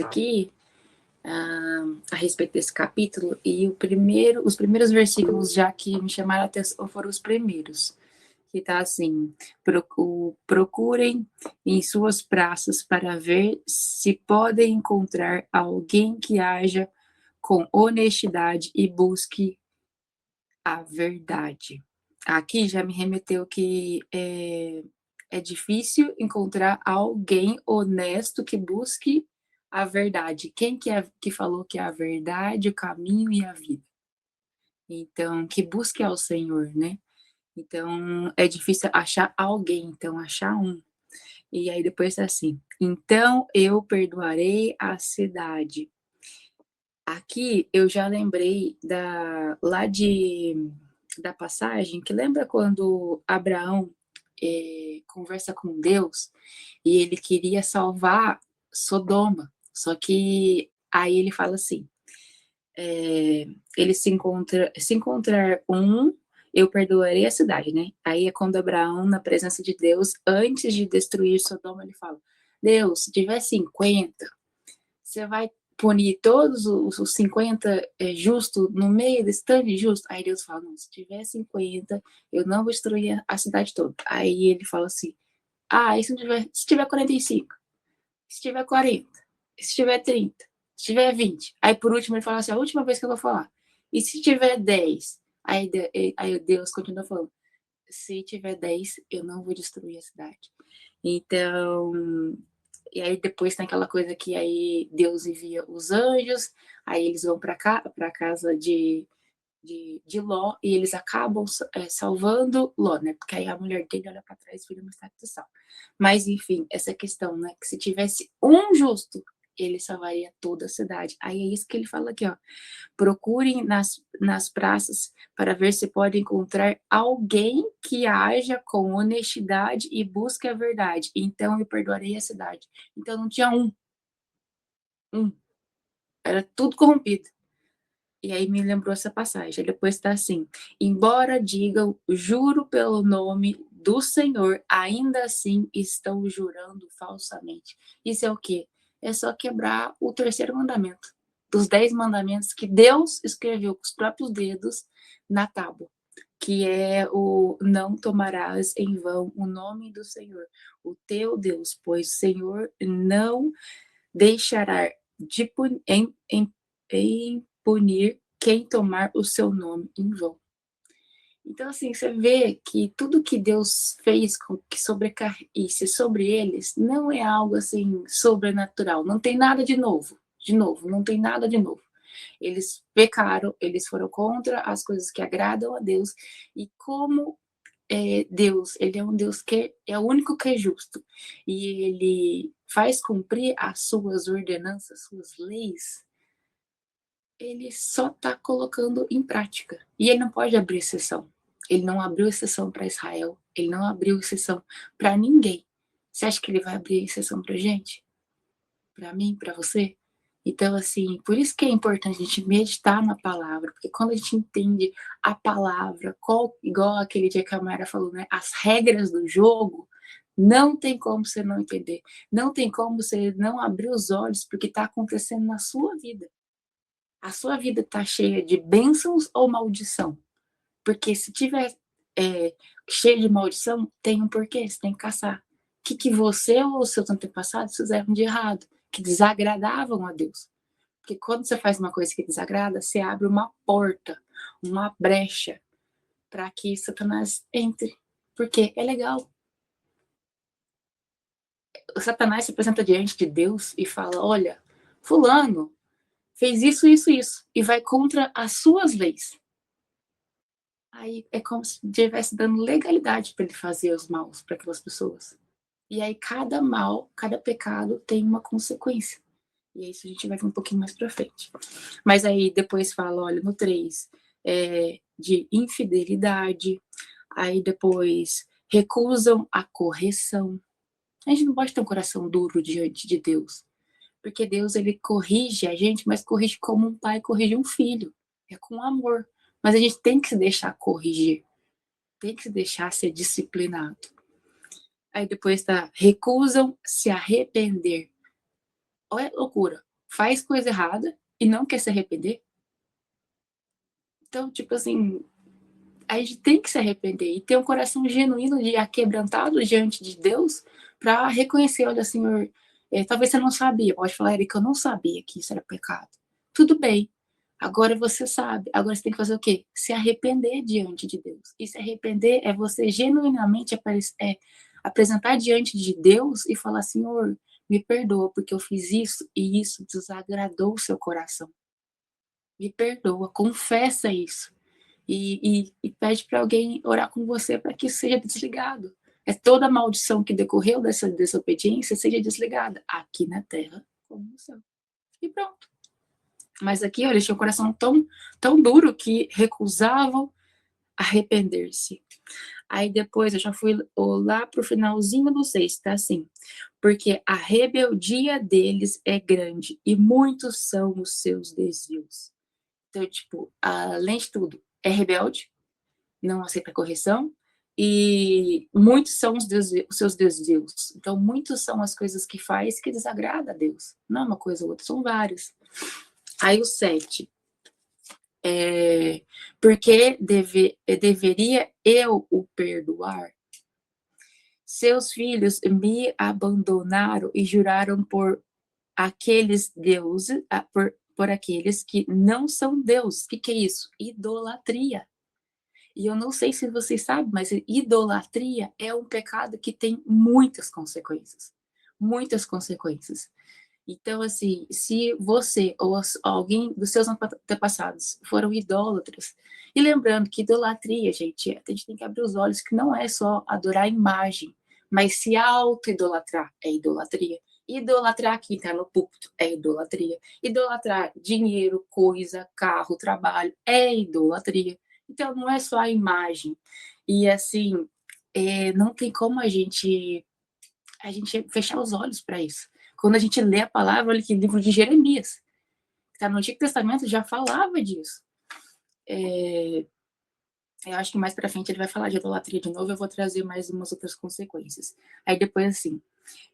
aqui a respeito desse capítulo, e os primeiros versículos já que me chamaram a atenção foram os primeiros, que tá assim: procurem em suas praças para ver se podem encontrar alguém que haja com honestidade e busque a verdade. Aqui já me remeteu que é difícil encontrar alguém honesto que busque a verdade. Quem que falou que é a verdade, o caminho e a vida? Então, que busque ao Senhor, né? Então, é difícil achar alguém, então achar um. E aí depois tá assim: então eu perdoarei a cidade. Aqui eu já lembrei da passagem que lembra quando Abraão conversa com Deus e ele queria salvar Sodoma, só que aí ele fala assim: ele se encontrar um, eu perdoarei a cidade, né? Aí é quando Abraão, na presença de Deus, antes de destruir Sodoma, ele fala: Deus, se tiver 50, você vai punir todos os 50 justos no meio desse tanto de justo? Aí Deus fala: não, se tiver 50, eu não vou destruir a cidade toda. Aí ele fala assim: e se tiver 45, se tiver 40, se tiver 30, se tiver 20. Aí por último ele fala assim: a última vez que eu vou falar. E se tiver 10? Aí Deus continua falando: se tiver 10, eu não vou destruir a cidade. Então, e aí depois tem aquela coisa que aí Deus envia os anjos, aí eles vão para casa de Ló, e eles acabam salvando Ló, né? Porque aí a mulher dele olha para trás e vira uma estátua de sal. Mas, enfim, essa questão, né? Que se tivesse um justo, ele salvaria toda a cidade. Aí é isso que ele fala aqui, ó: procurem nas praças para ver se pode encontrar alguém que haja com honestidade e busque a verdade. Então eu perdoarei a cidade. Então não tinha um. Era tudo corrompido. E aí me lembrou essa passagem. Depois está assim: embora digam, juro pelo nome do Senhor, ainda assim estão jurando falsamente. Isso é o quê? É só quebrar o terceiro mandamento, dos 10 mandamentos que Deus escreveu com os próprios dedos na tábua, que é o não tomarás em vão o nome do Senhor, o teu Deus, pois o Senhor não deixará de punir quem tomar o seu nome em vão. Então, assim, você vê que tudo que Deus fez com que sobrecaísse sobre eles não é algo, assim, sobrenatural. Não tem nada de novo. De novo, não tem nada de novo. Eles pecaram, eles foram contra as coisas que agradam a Deus. E como Deus, ele é um Deus que é o único que é justo. E ele faz cumprir as suas ordenanças, suas leis, ele só está colocando em prática. E ele não pode abrir exceção. Ele não abriu exceção para Israel. Ele não abriu exceção para ninguém. Você acha que ele vai abrir exceção para gente? Para mim, para você? Então, assim, por isso que é importante a gente meditar na palavra, porque quando a gente entende a palavra, igual aquele dia que a Mayra falou, né, as regras do jogo, não tem como você não entender. Não tem como você não abrir os olhos porque está acontecendo na sua vida. A sua vida está cheia de bênçãos ou maldição? Porque se tiver cheia de maldição, tem um porquê, você tem que caçar. O que você ou os seus antepassados fizeram de errado, que desagradavam a Deus? Porque quando você faz uma coisa que desagrada, você abre uma porta, uma brecha, para que Satanás entre. Porque é legal. O Satanás se apresenta diante de Deus e fala: olha, fulano fez isso, isso, isso, e vai contra as suas leis. Aí é como se estivesse dando legalidade para ele fazer os maus para aquelas pessoas. E aí cada mal, cada pecado tem uma consequência. E isso a gente vai ver um pouquinho mais para frente. Mas aí depois fala, olha, no 3, de infidelidade. Aí depois recusam a correção. A gente não pode ter um coração duro diante de Deus. Porque Deus, ele corrige a gente, mas corrige como um pai corrige um filho. É com amor. Mas a gente tem que se deixar corrigir. Tem que se deixar ser disciplinado. Aí depois recusam se arrepender. Olha a loucura. faz coisa errada e não quer se arrepender. Então, tipo assim, a gente tem que se arrepender e ter um coração genuíno e aquebrantado diante de Deus para reconhecer, olha, Senhor, talvez você não sabia, pode falar, Erika, eu não sabia que isso era pecado. Tudo bem, agora você sabe, agora você tem que fazer o quê? Se arrepender diante de Deus. E se arrepender é você genuinamente apresentar diante de Deus e falar, Senhor, me perdoa porque eu fiz isso e isso desagradou o seu coração. Me perdoa, confessa isso e pede para alguém orar com você para que isso seja desligado. É toda a maldição que decorreu dessa desobediência seja desligada, aqui na terra como no céu. E pronto. Mas aqui, olha, tinha um coração tão duro que recusavam arrepender-se. Aí depois eu já fui lá pro finalzinho do 6, tá assim. Porque a rebeldia deles é grande e muitos são os seus desvios. Então, tipo, além de tudo, é rebelde, não aceita correção, e muitos são os seus desvios. Então, muitos são as coisas que faz que desagrada a Deus. Não é uma coisa ou outra, são várias. Aí o 7. Porque deveria eu o perdoar? Seus filhos me abandonaram e juraram por aqueles deuses, por aqueles que não são deuses. O que é isso? Idolatria. E eu não sei se vocês sabem, mas idolatria é um pecado que tem muitas consequências. Muitas consequências. Então, assim, se você ou alguém dos seus antepassados foram idólatras, e lembrando que idolatria, gente, a gente tem que abrir os olhos que não é só adorar a imagem, mas se auto-idolatrar é idolatria. Idolatrar quem está no púlpito é idolatria. Idolatrar dinheiro, coisa, carro, trabalho é idolatria. Então, não é só a imagem. E, assim, não tem como a gente fechar os olhos para isso. Quando a gente lê a palavra, olha que livro de Jeremias, que está no Antigo Testamento, já falava disso. Eu acho que mais para frente ele vai falar de idolatria de novo, eu vou trazer mais umas outras consequências. Aí depois assim,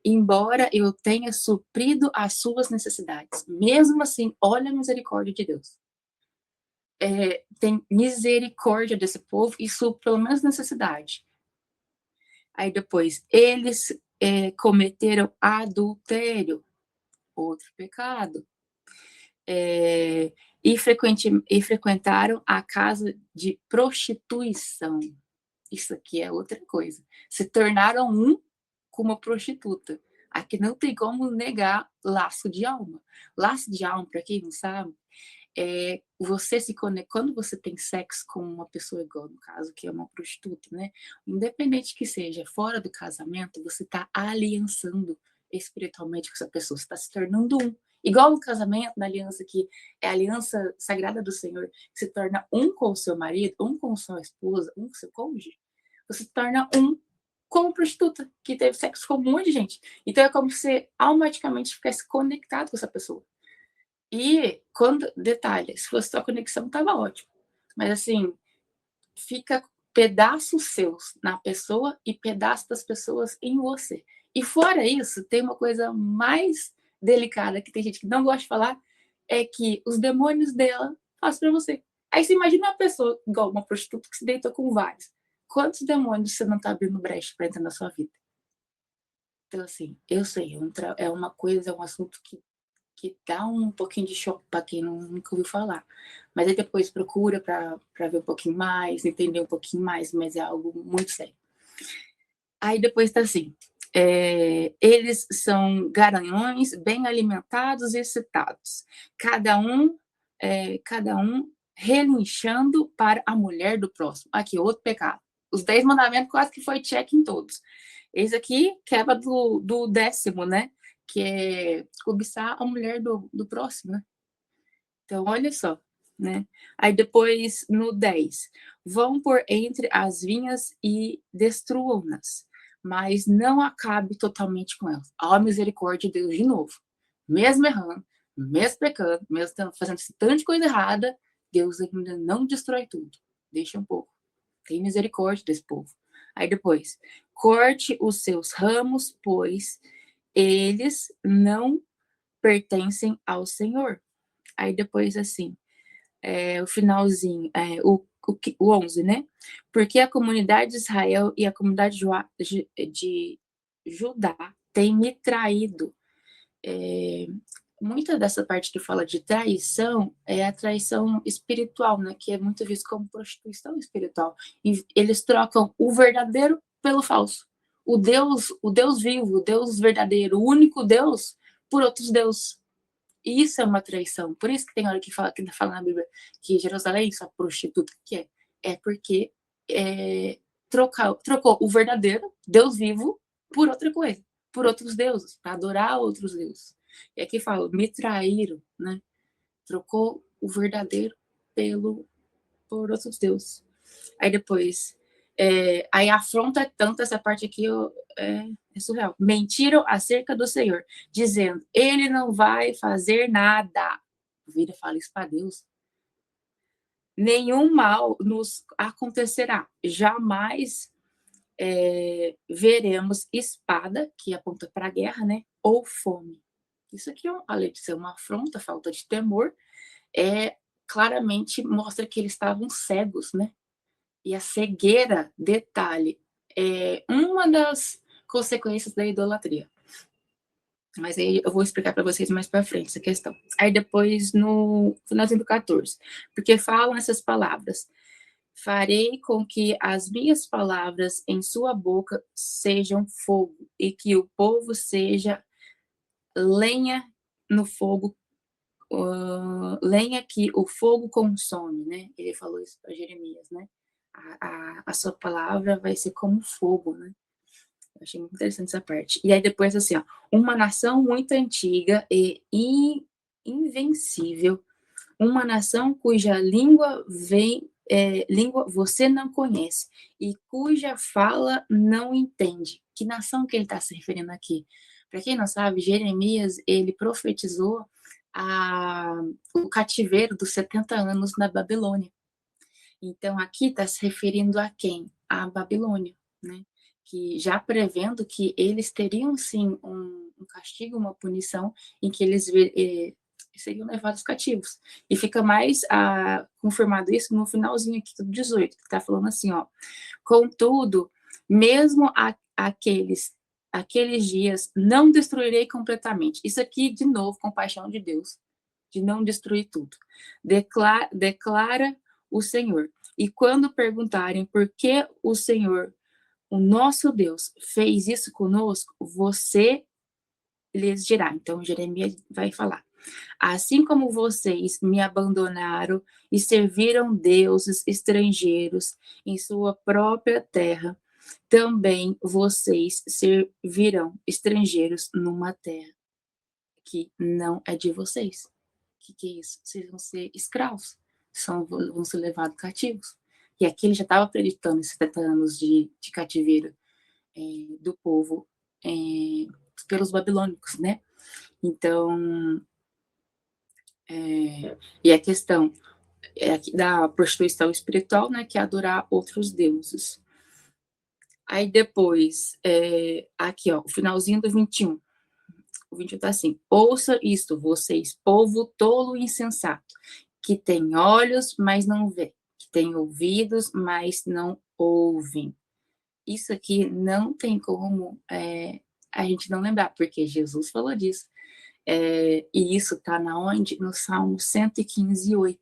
embora eu tenha suprido as suas necessidades, mesmo assim, olha a misericórdia de Deus. Tem misericórdia desse povo e supre pelo menos necessidade. Aí depois, eles cometeram adultério, outro pecado. E frequentaram a casa de prostituição. Isso aqui é outra coisa. Se tornaram um com uma prostituta. Aqui não tem como negar laço de alma. Laço de alma, para quem não sabe, você se conecta quando você tem sexo com uma pessoa igual, no caso, que é uma prostituta, né? Independente que seja fora do casamento, você está aliançando espiritualmente com essa pessoa, você está se tornando um. Igual no casamento, na aliança que é a aliança sagrada do Senhor, que se torna um com o seu marido, um com sua esposa, um com seu cônjuge, você se torna um com a prostituta, que teve sexo com um monte de gente. Então é como se você automaticamente ficasse conectado com essa pessoa. E detalhe, se fosse só conexão, tava ótimo. Mas assim, fica pedaços seus na pessoa e pedaços das pessoas em você. E fora isso, tem uma coisa mais delicada que tem gente que não gosta de falar, é que os demônios dela fazem para você. Aí você imagina uma pessoa, igual uma prostituta, que se deitou com vários. Quantos demônios você não tá abrindo brecha para entrar na sua vida? Então, assim, eu sei, é uma coisa, é um assunto que dá um pouquinho de choque para quem nunca ouviu falar. Mas aí depois procura para ver um pouquinho mais, entender um pouquinho mais, mas é algo muito sério. Aí depois está assim, eles são garanhões, bem alimentados e excitados, cada um relinchando para a mulher do próximo. Aqui, outro pecado. Os 10 mandamentos quase que foi check em todos. Esse aqui quebra do 10º, né? Que é cobiçar a mulher do próximo, né? Então, olha só, né? Aí depois, no 10, vão por entre as vinhas e destruam-nas, mas não acabe totalmente com elas. Ó, misericórdia de Deus de novo. Mesmo errando, mesmo pecando, mesmo fazendo esse tanto de coisa errada, Deus ainda não destrói tudo. Deixa um pouco. Tem misericórdia desse povo. Aí depois, corte os seus ramos, pois eles não pertencem ao Senhor. Aí depois, assim, o finalzinho, o 11, né? Porque a comunidade de Israel e a comunidade de Judá têm me traído. Muita dessa parte que fala de traição é a traição espiritual, né? Que é muito visto como prostituição espiritual. E eles trocam o verdadeiro pelo falso. O Deus vivo, o Deus verdadeiro, o único Deus, por outros deuses. E isso é uma traição. Por isso que tem hora que fala na Bíblia que Jerusalém, essa prostituta que é. É porque trocou o verdadeiro, Deus vivo, por outra coisa. Por outros deuses, para adorar outros deuses. E aqui fala, me traíram, né? Trocou o verdadeiro por outros deuses. Aí depois, aí a afronta é tanto, essa parte aqui é surreal. Mentiram acerca do Senhor, dizendo, ele não vai fazer nada. Vira e fala isso para Deus. Nenhum mal nos acontecerá. Jamais veremos espada, que aponta para a guerra, né? Ou fome. Isso aqui, além de ser uma afronta, falta de temor, claramente mostra que eles estavam cegos, né? E a cegueira, detalhe, é uma das consequências da idolatria. Mas aí eu vou explicar para vocês mais para frente essa questão. Aí depois, no finalzinho do 14, porque falam essas palavras, farei com que as minhas palavras em sua boca sejam fogo, e que o povo seja lenha no fogo, lenha que o fogo consome, né? Ele falou isso para Jeremias, né? A sua palavra vai ser como fogo, né? Eu achei muito interessante essa parte. E aí depois, assim, ó, uma nação muito antiga e invencível, uma nação cuja língua língua você não conhece e cuja fala não entende. Que nação que ele está se referindo aqui? Para quem não sabe, Jeremias, ele profetizou o cativeiro dos 70 anos na Babilônia. Então, aqui está se referindo a quem? A Babilônia, né? Que já prevendo que eles teriam, sim, um castigo, uma punição, em que eles seriam levados cativos. E fica mais confirmado isso no finalzinho aqui do 18, que está falando assim, ó. Contudo, mesmo aqueles dias, não destruirei completamente. Isso aqui, de novo, compaixão de Deus, de não destruir tudo. Declara o Senhor. E quando perguntarem por que o Senhor, o nosso Deus, fez isso conosco, você lhes dirá. Então, Jeremias vai falar. Assim como vocês me abandonaram e serviram deuses estrangeiros em sua própria terra, também vocês servirão estrangeiros numa terra que não é de vocês. O que é isso? Vocês vão ser escravos, vão ser levados cativos. E aqui ele já estava acreditando em 70 anos de cativeiro do povo pelos babilônicos, né? Então, e a questão da prostituição espiritual, né, que é adorar outros deuses. Aí depois, aqui, ó, o finalzinho do 21. O 21 tá assim: ouça isto, vocês, povo tolo e insensato, que tem olhos, mas não vê, que tem ouvidos, mas não ouvem. Isso aqui não tem como a gente não lembrar, porque Jesus falou disso. E isso tá na onde? No Salmo 115, 8.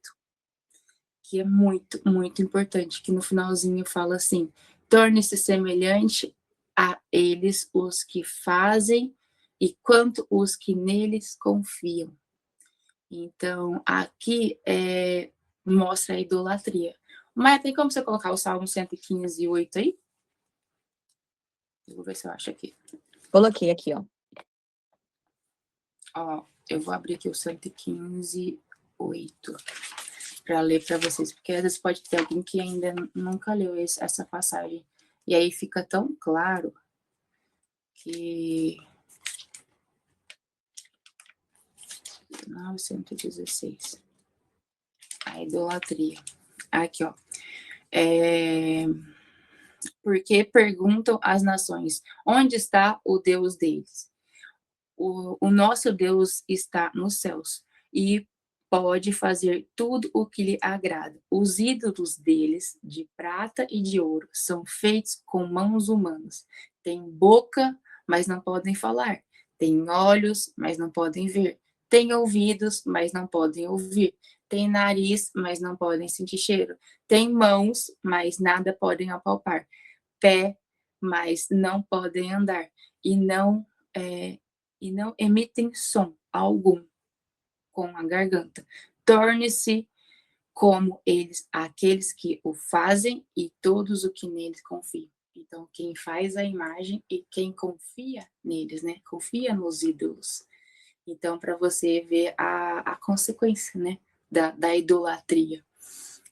Que é muito, muito importante, que no finalzinho fala assim: torne-se semelhante a eles os que fazem e quanto os que neles confiam. Então, aqui mostra a idolatria. Mas tem como você colocar o Salmo 115, 8 aí? Eu vou ver se eu acho aqui. Coloquei aqui, ó. Ó, eu vou abrir aqui o 115, 8 para ler para vocês, porque às vezes pode ter alguém que ainda nunca leu essa passagem. E aí fica tão claro que 916. A idolatria. Aqui, ó. Porque perguntam às nações, onde está o Deus deles? o nosso Deus está nos céus e pode fazer tudo o que lhe agrada. Os ídolos deles, de prata e de ouro, são feitos com mãos humanas. Têm boca, mas não podem falar. Têm olhos, mas não podem ver. Têm ouvidos, mas não podem ouvir. Têm nariz, mas não podem sentir cheiro. Têm mãos, mas nada podem apalpar. Pé, mas não podem andar. E não emitem som algum com a garganta. Torne-se como eles, aqueles que o fazem e todos os que neles confiam. Então, quem faz a imagem e quem confia neles, né? Confia nos ídolos. Então, para você ver a consequência, né? Da idolatria.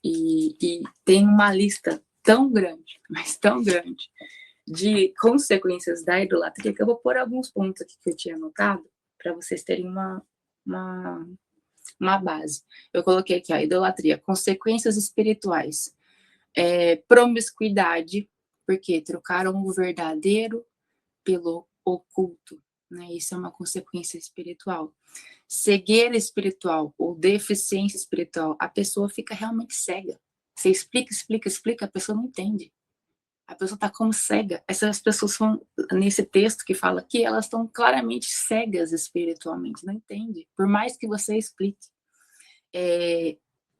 E tem uma lista tão grande, mas tão grande, de consequências da idolatria, que eu vou pôr alguns pontos aqui que eu tinha anotado, para vocês terem uma base. Eu coloquei aqui, a idolatria, consequências espirituais, promiscuidade, porque trocaram o verdadeiro pelo oculto, né? Isso é uma consequência espiritual. Cegueira espiritual ou deficiência espiritual, a pessoa fica realmente cega. Você explica, a pessoa não entende. A pessoa está como cega. Essas pessoas são, nesse texto que fala aqui, elas estão claramente cegas espiritualmente, não entende. Por mais que você explique.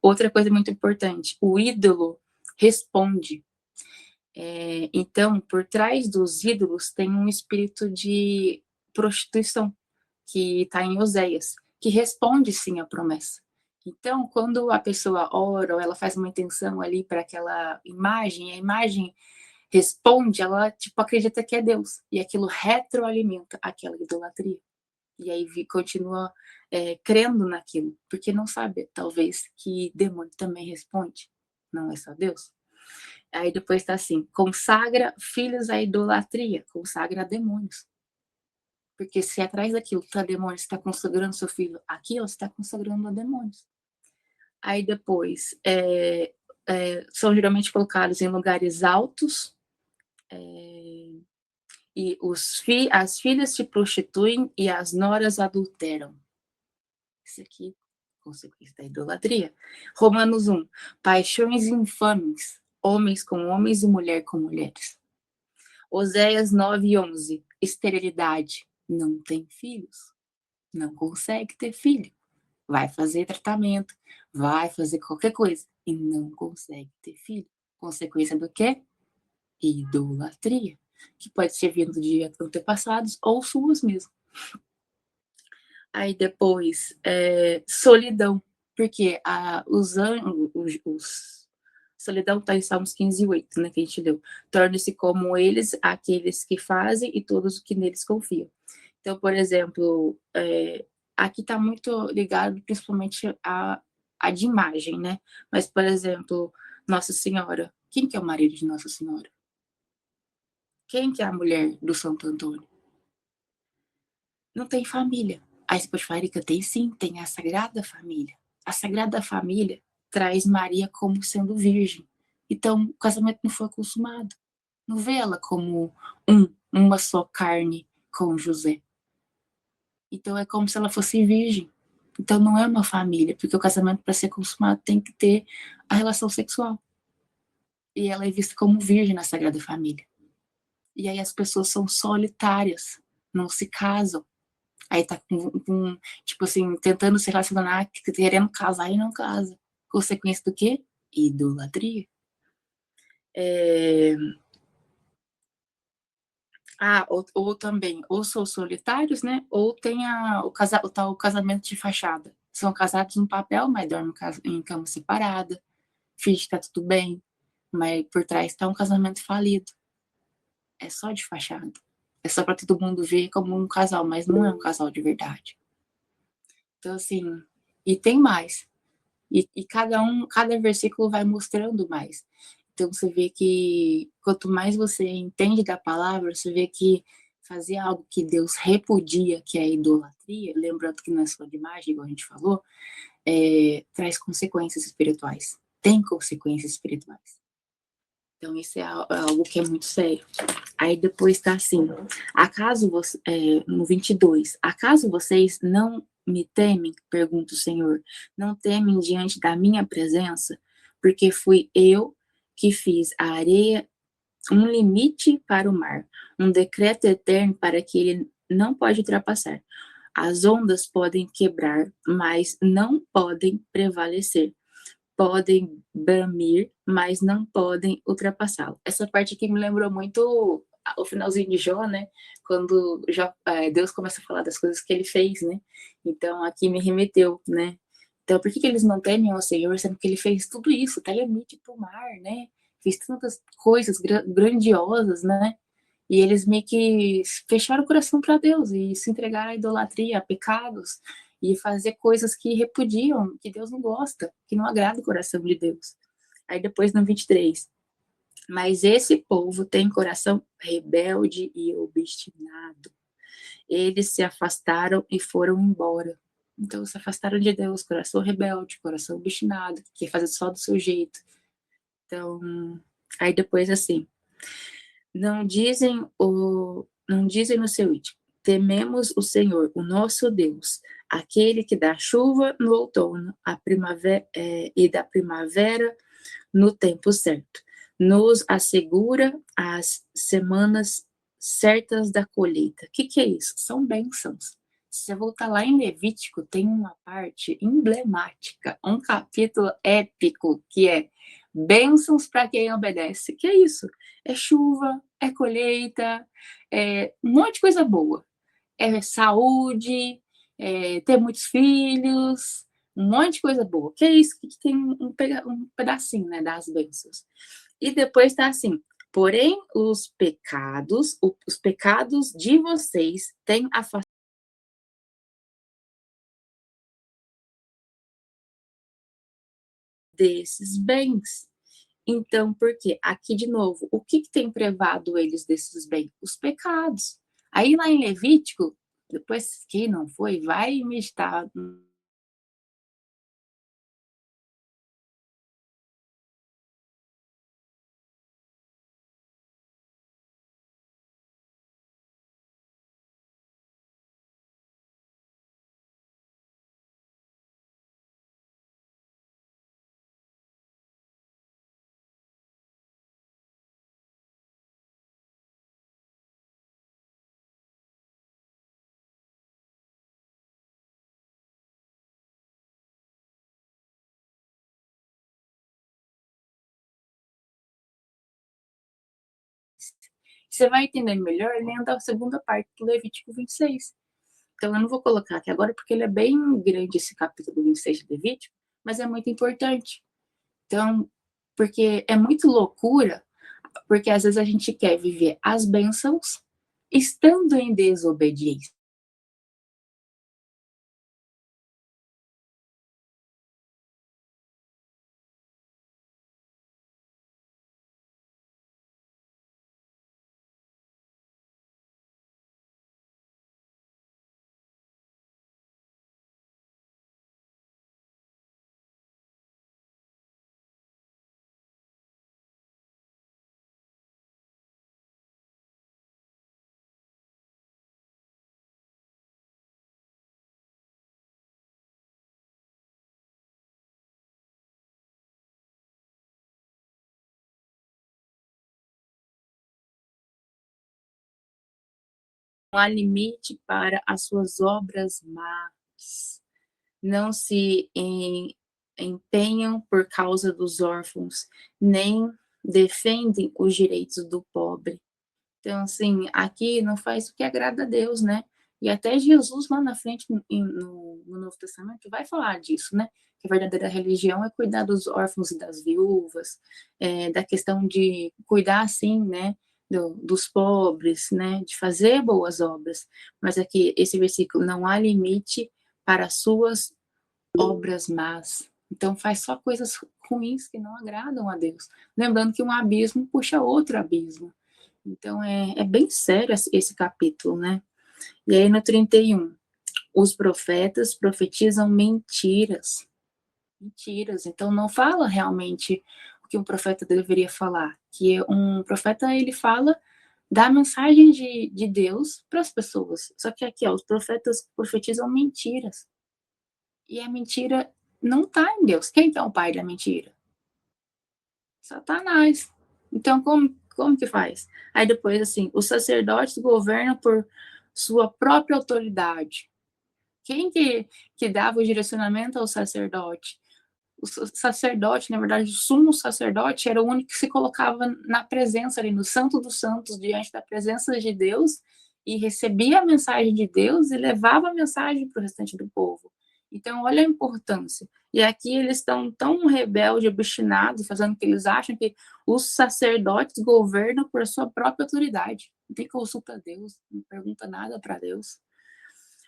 Outra coisa muito importante, o ídolo responde. Então, por trás dos ídolos tem um espírito de prostituição, que está em Oséias, que responde sim à promessa. Então, quando a pessoa ora ou ela faz uma intenção ali para aquela imagem, a imagem responde, ela tipo acredita que é Deus, e aquilo retroalimenta aquela idolatria. E aí continua crendo naquilo, porque não sabe, talvez, que demônio também responde, não é só Deus. Aí depois está assim, consagra filhos à idolatria, consagra a demônios. Porque se atrás daquilo está demônio, você está consagrando seu filho aquilo, você está consagrando a demônios. Aí depois, são geralmente colocados em lugares altos, e as filhas se prostituem e as noras adulteram. Isso aqui, consequência da idolatria. Romanos 1, paixões infames, homens com homens e mulher com mulheres. Oséias 9:11, esterilidade, não tem filhos, não consegue ter filho. Vai fazer tratamento, vai fazer qualquer coisa e não consegue ter filho. Consequência do quê? Idolatria, que pode ser vindo de antepassados ou suas mesmo. Aí depois, solidão, porque solidão está em Salmos 15:8, né, que a gente leu. Torne-se como eles, aqueles que fazem e todos os que neles confiam. Então, por exemplo, aqui está muito ligado principalmente a de imagem, né? Mas, por exemplo, Nossa Senhora. Quem que é o marido de Nossa Senhora? Quem que é a mulher do Santo Antônio? Não tem família. Aí você pode falar, Erika, tem sim, tem a Sagrada Família. A Sagrada Família traz Maria como sendo virgem. Então, o casamento não foi consumado. Não vê ela como uma só carne com José. Então, é como se ela fosse virgem. Então, não é uma família, porque o casamento, para ser consumado, tem que ter a relação sexual. E ela é vista como virgem na Sagrada Família. E aí as pessoas são solitárias, não se casam. Aí tá tipo assim, tentando se relacionar, querendo casar e não casa. Consequência do quê? Idolatria. Ou também, ou são solitários, né? Ou tem o casamento de fachada. São casados no papel, mas dormem em cama separada, finge que tá tudo bem, mas por trás tá um casamento falido. É só de fachada. É só para todo mundo ver como um casal, mas não é um casal de verdade. Então, assim, e tem mais. E cada versículo vai mostrando mais. Então, você vê que quanto mais você entende da palavra, você vê que fazer algo que Deus repudia, que é a idolatria, lembrando que não é só de imagem, igual a gente falou, traz consequências espirituais. Tem consequências espirituais. Então, isso é algo que é muito sério. Aí depois está assim, acaso você, no 22, acaso vocês não me temem, pergunta o Senhor, não temem diante da minha presença? Porque fui eu que fiz a areia um limite para o mar, um decreto eterno para que ele não pode ultrapassar. As ondas podem quebrar, mas não podem prevalecer. Podem bramir, mas não podem ultrapassá-lo. Essa parte aqui me lembrou muito o finalzinho de Jó, né? Quando Deus começa a falar das coisas que ele fez, né? Então aqui me remeteu, né? Então por que eles não temem ao Senhor, sendo que ele fez tudo isso, até limite para o mar, né? Fez tantas coisas grandiosas, né? E eles meio que fecharam o coração para Deus e se entregaram à idolatria, a pecados, e fazer coisas que repudiam, que Deus não gosta, que não agrada o coração de Deus. Aí depois no 23, mas esse povo tem coração rebelde e obstinado. Eles se afastaram e foram embora. Então se afastaram de Deus, coração rebelde, coração obstinado, que quer fazer só do seu jeito. Então, aí depois assim, não dizem no seu íntimo, tememos o Senhor, o nosso Deus, aquele que dá chuva no outono e da primavera no tempo certo. Nos assegura as semanas certas da colheita. O que é isso? São bênçãos. Se você voltar lá em Levítico, tem uma parte emblemática, um capítulo épico, que é bênçãos para quem obedece. Que é isso? É chuva, é colheita, é um monte de coisa boa. É saúde, ter muitos filhos, um monte de coisa boa. Que é isso que tem um pedacinho, né, das bênçãos. E depois está assim, porém os pecados de vocês têm afastado desses bens. Então, por quê? Aqui de novo, o que tem privado eles desses bens? Os pecados. Aí lá em Levítico, depois que não foi, vai meditar. Você vai entender melhor lendo a segunda parte do Levítico 26. Então, eu não vou colocar aqui agora, porque ele é bem grande, esse capítulo 26 de Levítico, mas é muito importante. Então, porque é muito loucura, porque às vezes a gente quer viver as bênçãos estando em desobediência. Não há limite para as suas obras más. Não se empenham por causa dos órfãos, nem defendem os direitos do pobre. Então, assim, aqui não faz o que agrada a Deus, né? E até Jesus lá na frente, no Novo Testamento, vai falar disso, né? Que a verdadeira religião é cuidar dos órfãos e das viúvas, da questão de cuidar, assim, né? Dos pobres, né? De fazer boas obras. Mas aqui, esse versículo, não há limite para as suas obras más. Então, faz só coisas ruins que não agradam a Deus. Lembrando que um abismo puxa outro abismo. Então, é bem sério esse capítulo, né? E aí, no 31, os profetas profetizam mentiras. Mentiras. Então, não fala realmente que um profeta deveria falar, que um profeta, ele fala da mensagem de Deus para as pessoas, só que aqui, ó, os profetas profetizam mentiras, e a mentira não está em Deus. Quem que é o pai da mentira? Satanás. Então, como que faz? Aí depois, assim, os sacerdotes governam por sua própria autoridade. Quem que dava o direcionamento ao sacerdote? O sacerdote, na verdade, o sumo sacerdote era o único que se colocava na presença ali, no Santo dos Santos, diante da presença de Deus, e recebia a mensagem de Deus e levava a mensagem para o restante do povo. Então, olha a importância. E aqui eles estão tão rebeldes, obstinados, fazendo o que eles acham que os sacerdotes governam por sua própria autoridade. Não tem consulta a Deus, não pergunta nada para Deus.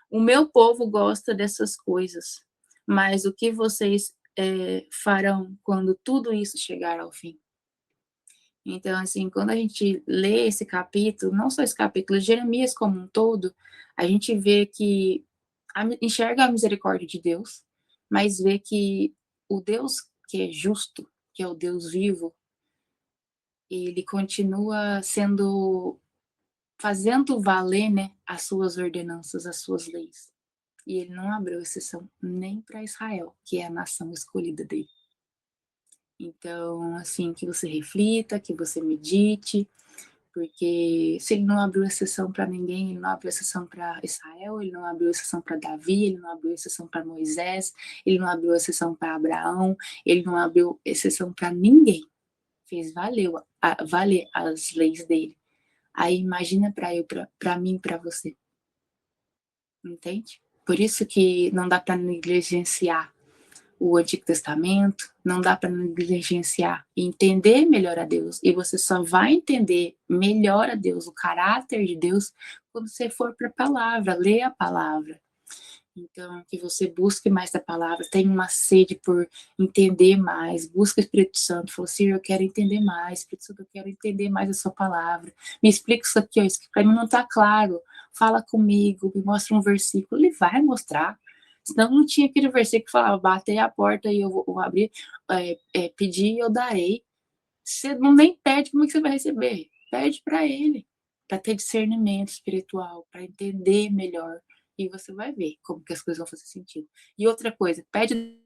O meu povo gosta dessas coisas, mas o que vocês farão quando tudo isso chegar ao fim? Então, assim, quando a gente lê esse capítulo, não só esse capítulo, Jeremias como um todo, a gente vê que enxerga a misericórdia de Deus, mas vê que o Deus que é justo, que é o Deus vivo, ele continua fazendo valer, né, as suas ordenanças, as suas leis. E ele não abriu exceção nem para Israel, que é a nação escolhida dele. Então, assim, que você reflita, que você medite, porque se ele não abriu exceção para ninguém, ele não abriu exceção para Israel, ele não abriu exceção para Davi, ele não abriu exceção para Moisés, ele não abriu exceção para Abraão, ele não abriu exceção para ninguém. Fez valer as leis dele. Aí imagina para mim, para você. Entende? Por isso que não dá para negligenciar o Antigo Testamento, não dá para negligenciar e entender melhor a Deus. E você só vai entender melhor a Deus, o caráter de Deus, quando você for para a palavra, ler a palavra. Então, que você busque mais da palavra, tenha uma sede por entender mais, busca o Espírito Santo, fala assim, eu quero entender mais, Espírito Santo, eu quero entender mais a sua palavra, me explica isso aqui, ó, isso que para mim não está claro, fala comigo, me mostra um versículo, ele vai mostrar, senão não tinha aquele versículo que falava, batei a porta e eu vou abrir, pedir e eu darei, você não nem pede, como é que você vai receber? Pede para ele, para ter discernimento espiritual, para entender melhor, e você vai ver como que as coisas vão fazer sentido. E outra coisa, pede.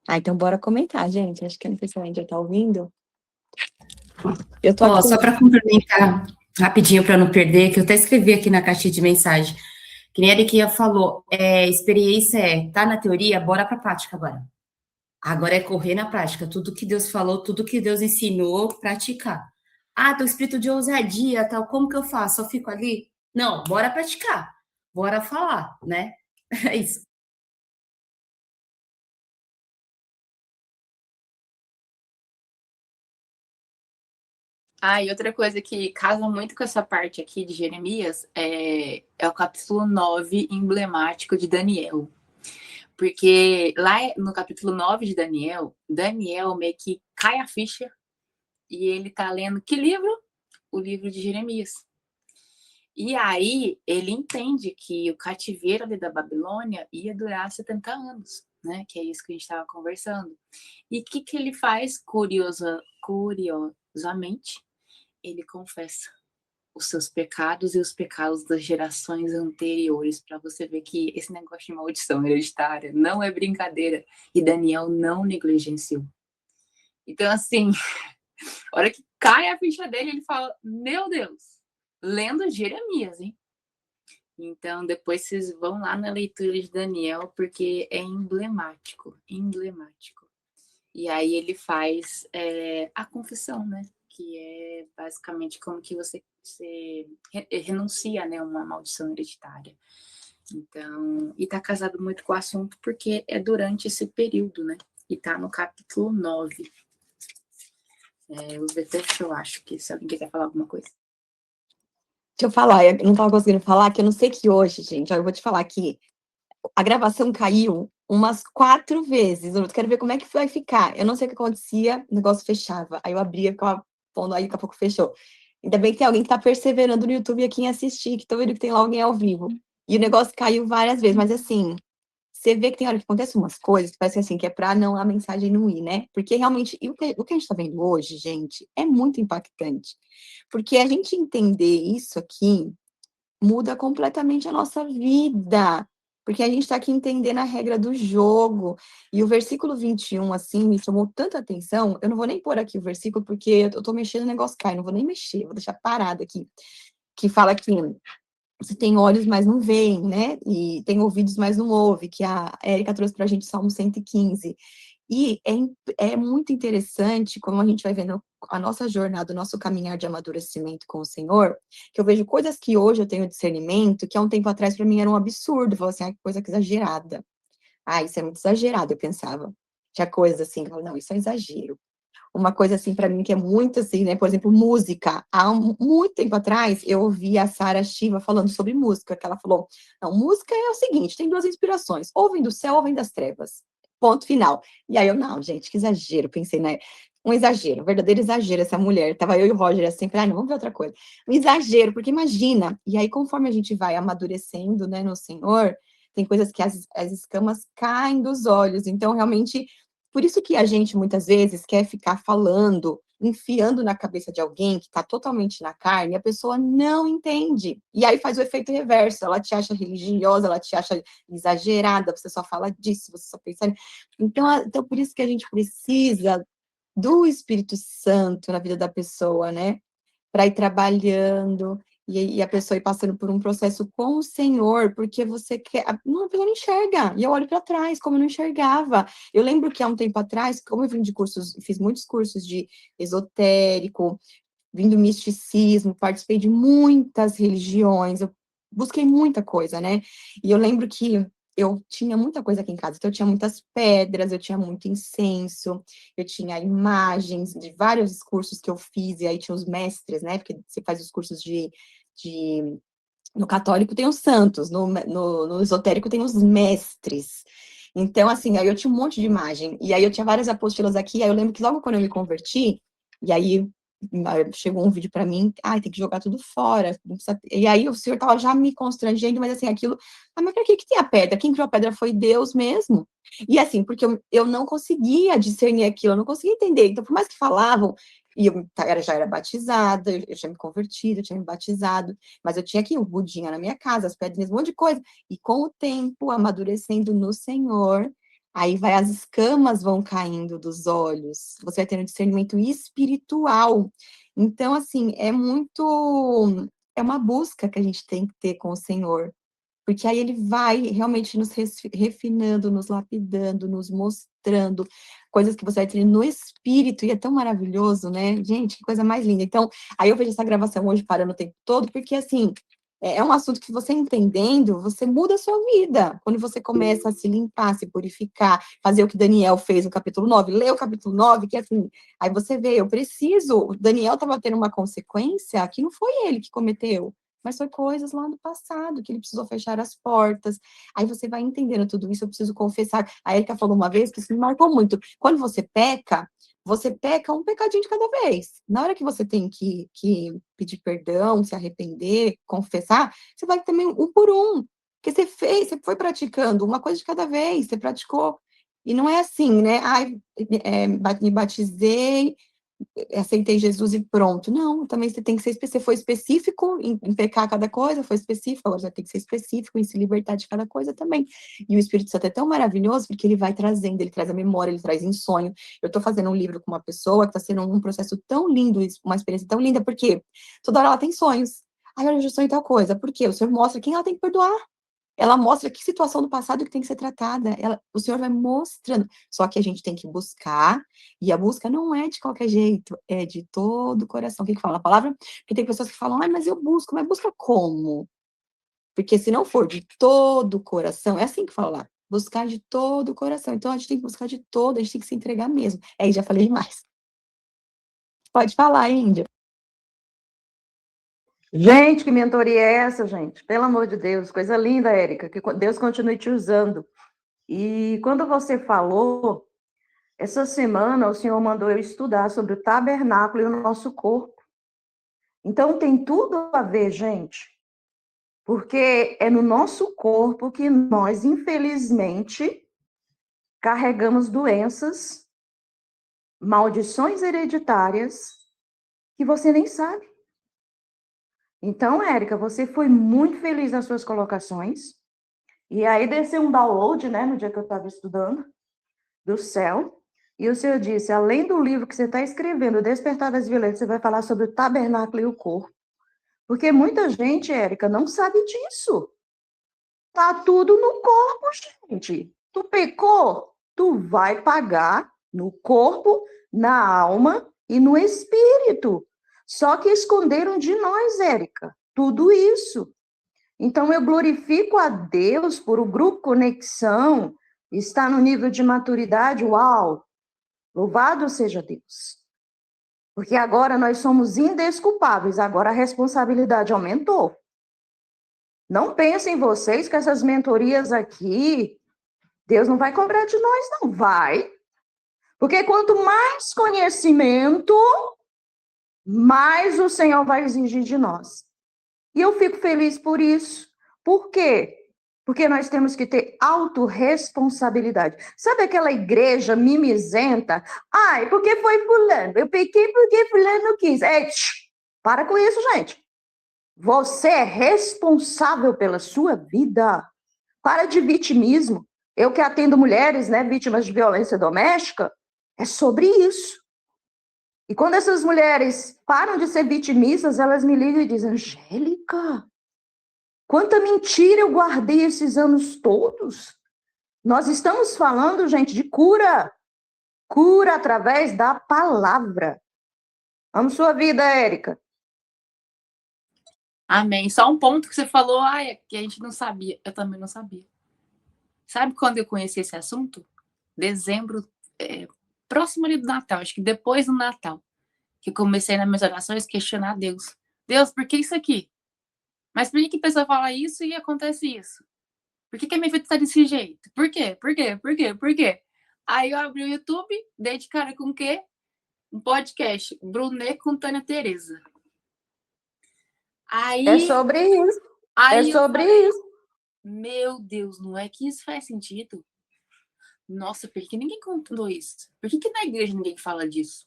Ah, então bora comentar, gente. Acho que não sei se a gente já tá ouvindo. Eu tô aqui. Só para complementar rapidinho para não perder, que eu até escrevi aqui na caixinha de mensagem. Que nem a Eriquinha falou, experiência tá na teoria, bora para a prática agora. Agora é correr na prática. Tudo que Deus falou, tudo que Deus ensinou, praticar. Ah, tô espírito de ousadia, tal, como que eu faço? Eu fico ali? Não, bora praticar. Bora falar, né? É isso. E outra coisa que casa muito com essa parte aqui de Jeremias é o capítulo 9, emblemático de Daniel. Porque lá no capítulo 9 de Daniel, Daniel meio que cai a ficha e ele tá lendo que livro? O livro de Jeremias. E aí ele entende que o cativeiro ali da Babilônia ia durar 70 anos, né? Que é isso que a gente estava conversando. E o que ele faz, curiosamente? Ele confessa os seus pecados e os pecados das gerações anteriores, para você ver que esse negócio de maldição hereditária não é brincadeira. E Daniel não negligenciou. Então, assim, a hora que cai a ficha dele, ele fala, meu Deus, lendo Jeremias, hein? Então, depois vocês vão lá na leitura de Daniel, porque é emblemático, emblemático. E aí ele faz a confissão, né? Que é basicamente como que você renuncia, né, uma maldição hereditária. Então, e tá casado muito com o assunto porque é durante esse período, né? E tá no capítulo 9. Os defeitos, eu acho que se alguém quer falar alguma coisa. Deixa eu falar, eu não tava conseguindo falar, que eu não sei que hoje, gente, ó, eu vou te falar que a gravação caiu umas 4 vezes. Eu quero ver como é que vai ficar. Eu não sei o que acontecia, o negócio fechava. Aí eu abria, ficava pondo, aí daqui a pouco fechou. Ainda bem que tem alguém que tá perseverando no YouTube aqui em assistir, que tô vendo que tem lá alguém ao vivo. E o negócio caiu várias vezes, mas assim, você vê que tem hora que acontece umas coisas que parece assim, que é pra não a mensagem não ir, né? Porque realmente, e o que a gente tá vendo hoje, gente, é muito impactante. Porque a gente entender isso aqui muda completamente a nossa vida, porque a gente está aqui entendendo a regra do jogo. E o versículo 21, assim, me chamou tanta atenção. Eu não vou nem pôr aqui o versículo, porque eu tô mexendo, o negócio cai, não vou nem mexer, vou deixar parado aqui. Que fala que você tem olhos, mas não veem, né? E tem ouvidos, mas não ouve, que a Érica trouxe para a gente Salmo 115. E é muito interessante como a gente vai vendo a nossa jornada, o nosso caminhar de amadurecimento com o Senhor, que eu vejo coisas que hoje eu tenho discernimento, que há um tempo atrás para mim era um absurdo. Eu falava assim, que coisa que exagerada. Isso é muito exagerado, eu pensava. Tinha coisas assim, eu falava, não, isso é exagero. Uma coisa assim para mim que é muito assim, né? Por exemplo, música. Há muito tempo atrás eu ouvi a Sara Shiva falando sobre música, que ela falou: não, música é o seguinte, tem duas inspirações, ou vem do céu ou vem das trevas. Ponto final. E aí eu, não, gente, que exagero, pensei, né? Um exagero, um verdadeiro exagero essa mulher. Tava eu e o Roger assim, não, vamos ver outra coisa. Um exagero, porque imagina, e aí conforme a gente vai amadurecendo, né, no Senhor, tem coisas que as escamas caem dos olhos. Então, realmente, por isso que a gente, muitas vezes, quer ficar falando, enfiando na cabeça de alguém que está totalmente na carne, e a pessoa não entende. E aí faz o efeito reverso, ela te acha religiosa, ela te acha exagerada, você só fala disso, você só pensa... Então, por isso que a gente precisa do Espírito Santo na vida da pessoa, né? Para ir trabalhando, e a pessoa ir passando por um processo com o Senhor, porque você quer. Não, a pessoa não enxerga. E eu olho para trás, como eu não enxergava. Eu lembro que há um tempo atrás, como eu vim de cursos, fiz muitos cursos de esotérico, vim do misticismo, participei de muitas religiões, eu busquei muita coisa, né? E eu lembro que eu tinha muita coisa aqui em casa, então eu tinha muitas pedras, eu tinha muito incenso, eu tinha imagens de vários cursos que eu fiz, e aí tinha os mestres, né? Porque você faz os cursos de no católico tem os santos, no esotérico tem os mestres. Então, assim, aí eu tinha um monte de imagem, e aí eu tinha várias apostilas aqui, aí eu lembro que logo quando eu me converti, e aí chegou um vídeo para mim, tem que jogar tudo fora, e aí o senhor tava já me constrangendo, mas assim, aquilo, mas pra que tem a pedra? Quem criou a pedra foi Deus mesmo. E assim, porque eu não conseguia discernir aquilo, eu não conseguia entender, então por mais que falavam, e eu já era batizada, eu tinha me convertido, eu tinha me batizado, mas eu tinha aqui o budinha na minha casa, as pedrinhas, um monte de coisa. E com o tempo, amadurecendo no Senhor, aí as escamas vão caindo dos olhos. Você vai tendo um discernimento espiritual. Então, assim, é uma busca que a gente tem que ter com o Senhor. Porque aí ele vai realmente nos refinando, nos lapidando, nos mostrando coisas que você vai ter no espírito, e é tão maravilhoso, né? Gente, que coisa mais linda. Então, aí eu vejo essa gravação hoje parando o tempo todo, porque, assim, é um assunto que você entendendo, você muda a sua vida. Quando você começa a se limpar, se purificar, fazer o que Daniel fez no capítulo 9, ler o capítulo 9, que assim, aí você vê, o Daniel estava tendo uma consequência que não foi ele que cometeu, mas foi coisas lá no passado, que ele precisou fechar as portas. Aí você vai entendendo tudo isso, eu preciso confessar. A Erika falou uma vez que isso me marcou muito. Quando você peca um pecadinho de cada vez. Na hora que você tem que pedir perdão, se arrepender, confessar, você vai também um por um. Porque você foi praticando uma coisa de cada vez, você praticou. E não é assim, né? Me batizei, aceitei Jesus e pronto. Não, também você tem que ser específico. Você foi específico em pecar cada coisa, foi específico, agora você tem que ser específico em se libertar de cada coisa também. E o Espírito Santo é tão maravilhoso porque ele vai trazendo, ele traz a memória, ele traz em sonho. Eu tô fazendo um livro com uma pessoa que tá sendo um processo tão lindo, uma experiência tão linda, porque toda hora ela tem sonhos. Ai, olha, eu já sonhei tal coisa. Por quê? O Senhor mostra quem ela tem que perdoar. Ela mostra que situação do passado que tem que ser tratada. O Senhor vai mostrando. Só que a gente tem que buscar, e a busca não é de qualquer jeito, é de todo o coração. O que fala a palavra? Porque tem pessoas que falam, mas eu busco, mas busca como? Porque se não for de todo o coração, é assim que fala lá, buscar de todo o coração. Então a gente tem que buscar de todo, a gente tem que se entregar mesmo. Aí já falei demais. Pode falar, Índia. Gente, que mentoria é essa, gente? Pelo amor de Deus, coisa linda, Érica, que Deus continue te usando. E quando você falou, essa semana o Senhor mandou eu estudar sobre o tabernáculo e o nosso corpo. Então tem tudo a ver, gente, porque é no nosso corpo que nós, infelizmente, carregamos doenças, maldições hereditárias que você nem sabe. Então, Érica, você foi muito feliz nas suas colocações. E aí desceu um download, né, no dia que eu estava estudando, do céu. E o Senhor disse, além do livro que você está escrevendo, Despertar das Violências, você vai falar sobre o tabernáculo e o corpo. Porque muita gente, Érica, não sabe disso. Tá tudo no corpo, gente. Tu pecou, tu vai pagar no corpo, na alma e no espírito. Só que esconderam de nós, Érica, tudo isso. Então, eu glorifico a Deus por o Grupo Conexão estar no nível de maturidade. Uau! Louvado seja Deus. Porque agora nós somos indesculpáveis, agora a responsabilidade aumentou. Não pensem vocês que essas mentorias aqui, Deus não vai cobrar de nós, não vai. Porque quanto mais conhecimento, mais o Senhor vai exigir de nós. E eu fico feliz por isso. Por quê? Porque nós temos que ter autorresponsabilidade. Sabe aquela igreja mimizenta? Ai, porque foi fulano? Eu pequei porque fulano quis. Para com isso, gente. Você é responsável pela sua vida. Para de vitimismo. Eu que atendo mulheres, né, vítimas de violência doméstica, é sobre isso. E quando essas mulheres param de ser vitimistas, elas me ligam e dizem, Angélica, quanta mentira eu guardei esses anos todos. Nós estamos falando, gente, de cura. Cura através da palavra. Amo sua vida, Érica. Amém. Só um ponto que você falou, que a gente não sabia. Eu também não sabia. Sabe quando eu conheci esse assunto? Dezembro, próximo ali do Natal, acho que depois do Natal, que comecei nas minhas orações a questionar Deus. Deus, por que isso aqui? Mas por que a pessoa fala isso e acontece isso? Por que a minha vida tá desse jeito? Por quê? Por quê? Por quê? Por quê? Aí eu abri o YouTube, dei de cara com o quê? Um podcast, Brunet com Tânia Tereza. Aí, é sobre isso. Aí é sobre falei, isso. Meu Deus, não é que isso faz sentido? Nossa, por que ninguém contou isso? Por que na igreja ninguém fala disso?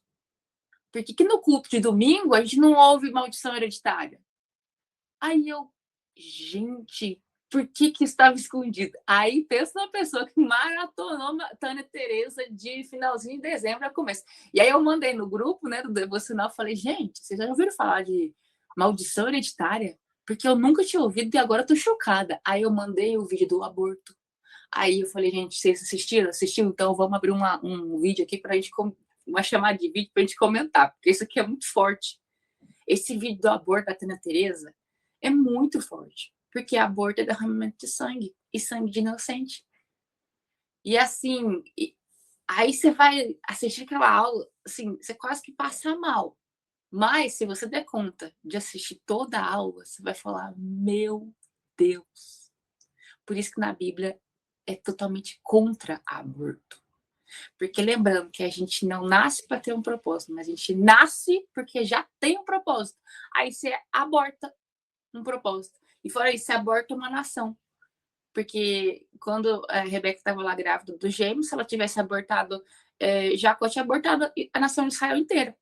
Por que no culto de domingo a gente não ouve maldição hereditária? Aí eu, gente, por que estava escondido? Aí pensa na pessoa que maratonou Tânia Tereza de finalzinho de dezembro a começo. E aí eu mandei no grupo, né, do devocional, falei, gente, vocês já ouviram falar de maldição hereditária? Porque eu nunca tinha ouvido e agora eu tô chocada. Aí eu mandei o vídeo do aborto. Aí eu falei, gente, vocês assistiram? Assistiu? Então vamos abrir um vídeo aqui pra gente, uma chamada de vídeo pra gente comentar, porque isso aqui é muito forte. Esse vídeo do aborto da Tânia Tereza é muito forte, porque aborto é derramamento de sangue, e sangue de inocente. E assim, aí você vai assistir aquela aula, assim, você quase que passa mal. Mas se você der conta de assistir toda a aula, você vai falar, meu Deus. Por isso que na Bíblia é totalmente contra aborto. Porque lembrando que a gente não nasce para ter um propósito, mas a gente nasce porque já tem um propósito. Aí você aborta um propósito. E fora isso, você aborta uma nação. Porque quando a Rebeca estava lá grávida do gêmeo, se ela tivesse abortado, Jacó tinha abortado a nação de Israel inteira.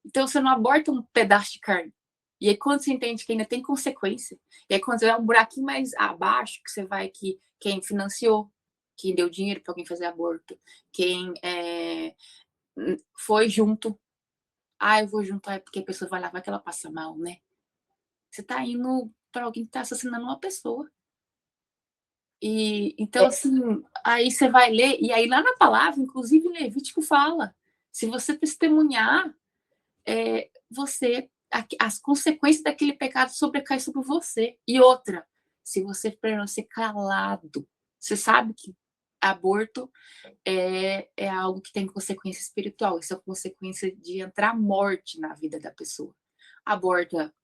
Então, você não aborta um pedaço de carne. E aí, quando você entende que ainda tem consequência, e aí, quando você vai um buraquinho mais abaixo, que você vai que quem financiou, quem deu dinheiro para alguém fazer aborto, quem foi junto. Ah, eu vou junto, é porque a pessoa vai lá, vai que ela passa mal, né? Você tá indo para alguém que tá assassinando uma pessoa. E então, assim, aí você vai ler, e aí lá na palavra, inclusive Levítico fala, se você testemunhar, as consequências daquele pecado sobrecaem sobre você. E outra, se você permanecer calado, você sabe que aborto é algo que tem consequência espiritual, isso é consequência de entrar morte na vida da pessoa. Aborta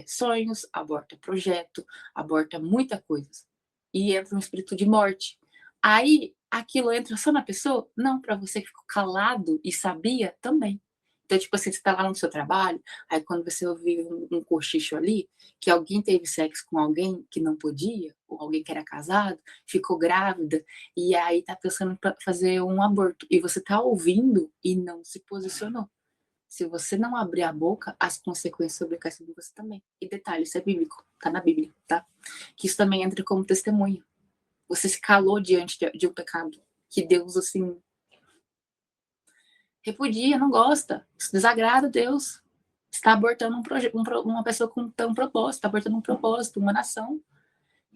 sonhos, aborta projeto, aborta muita coisa. E entra um espírito de morte. Aí, aquilo entra só na pessoa? Não, para você que ficou calado e sabia, também. Então, tipo assim, você tá lá no seu trabalho, aí quando você ouvir um cochicho ali, que alguém teve sexo com alguém que não podia, ou alguém que era casado, ficou grávida, e aí tá pensando em fazer um aborto, e você tá ouvindo e não se posicionou. Se você não abrir a boca, as consequências sobrecaem sobre você também. E detalhe, isso é bíblico, tá na Bíblia, tá? Que isso também entra como testemunho. Você se calou diante de um pecado que Deus, assim, repudia, não gosta, isso desagrada a Deus. Está abortando uma pessoa com um propósito, está abortando um propósito, uma nação.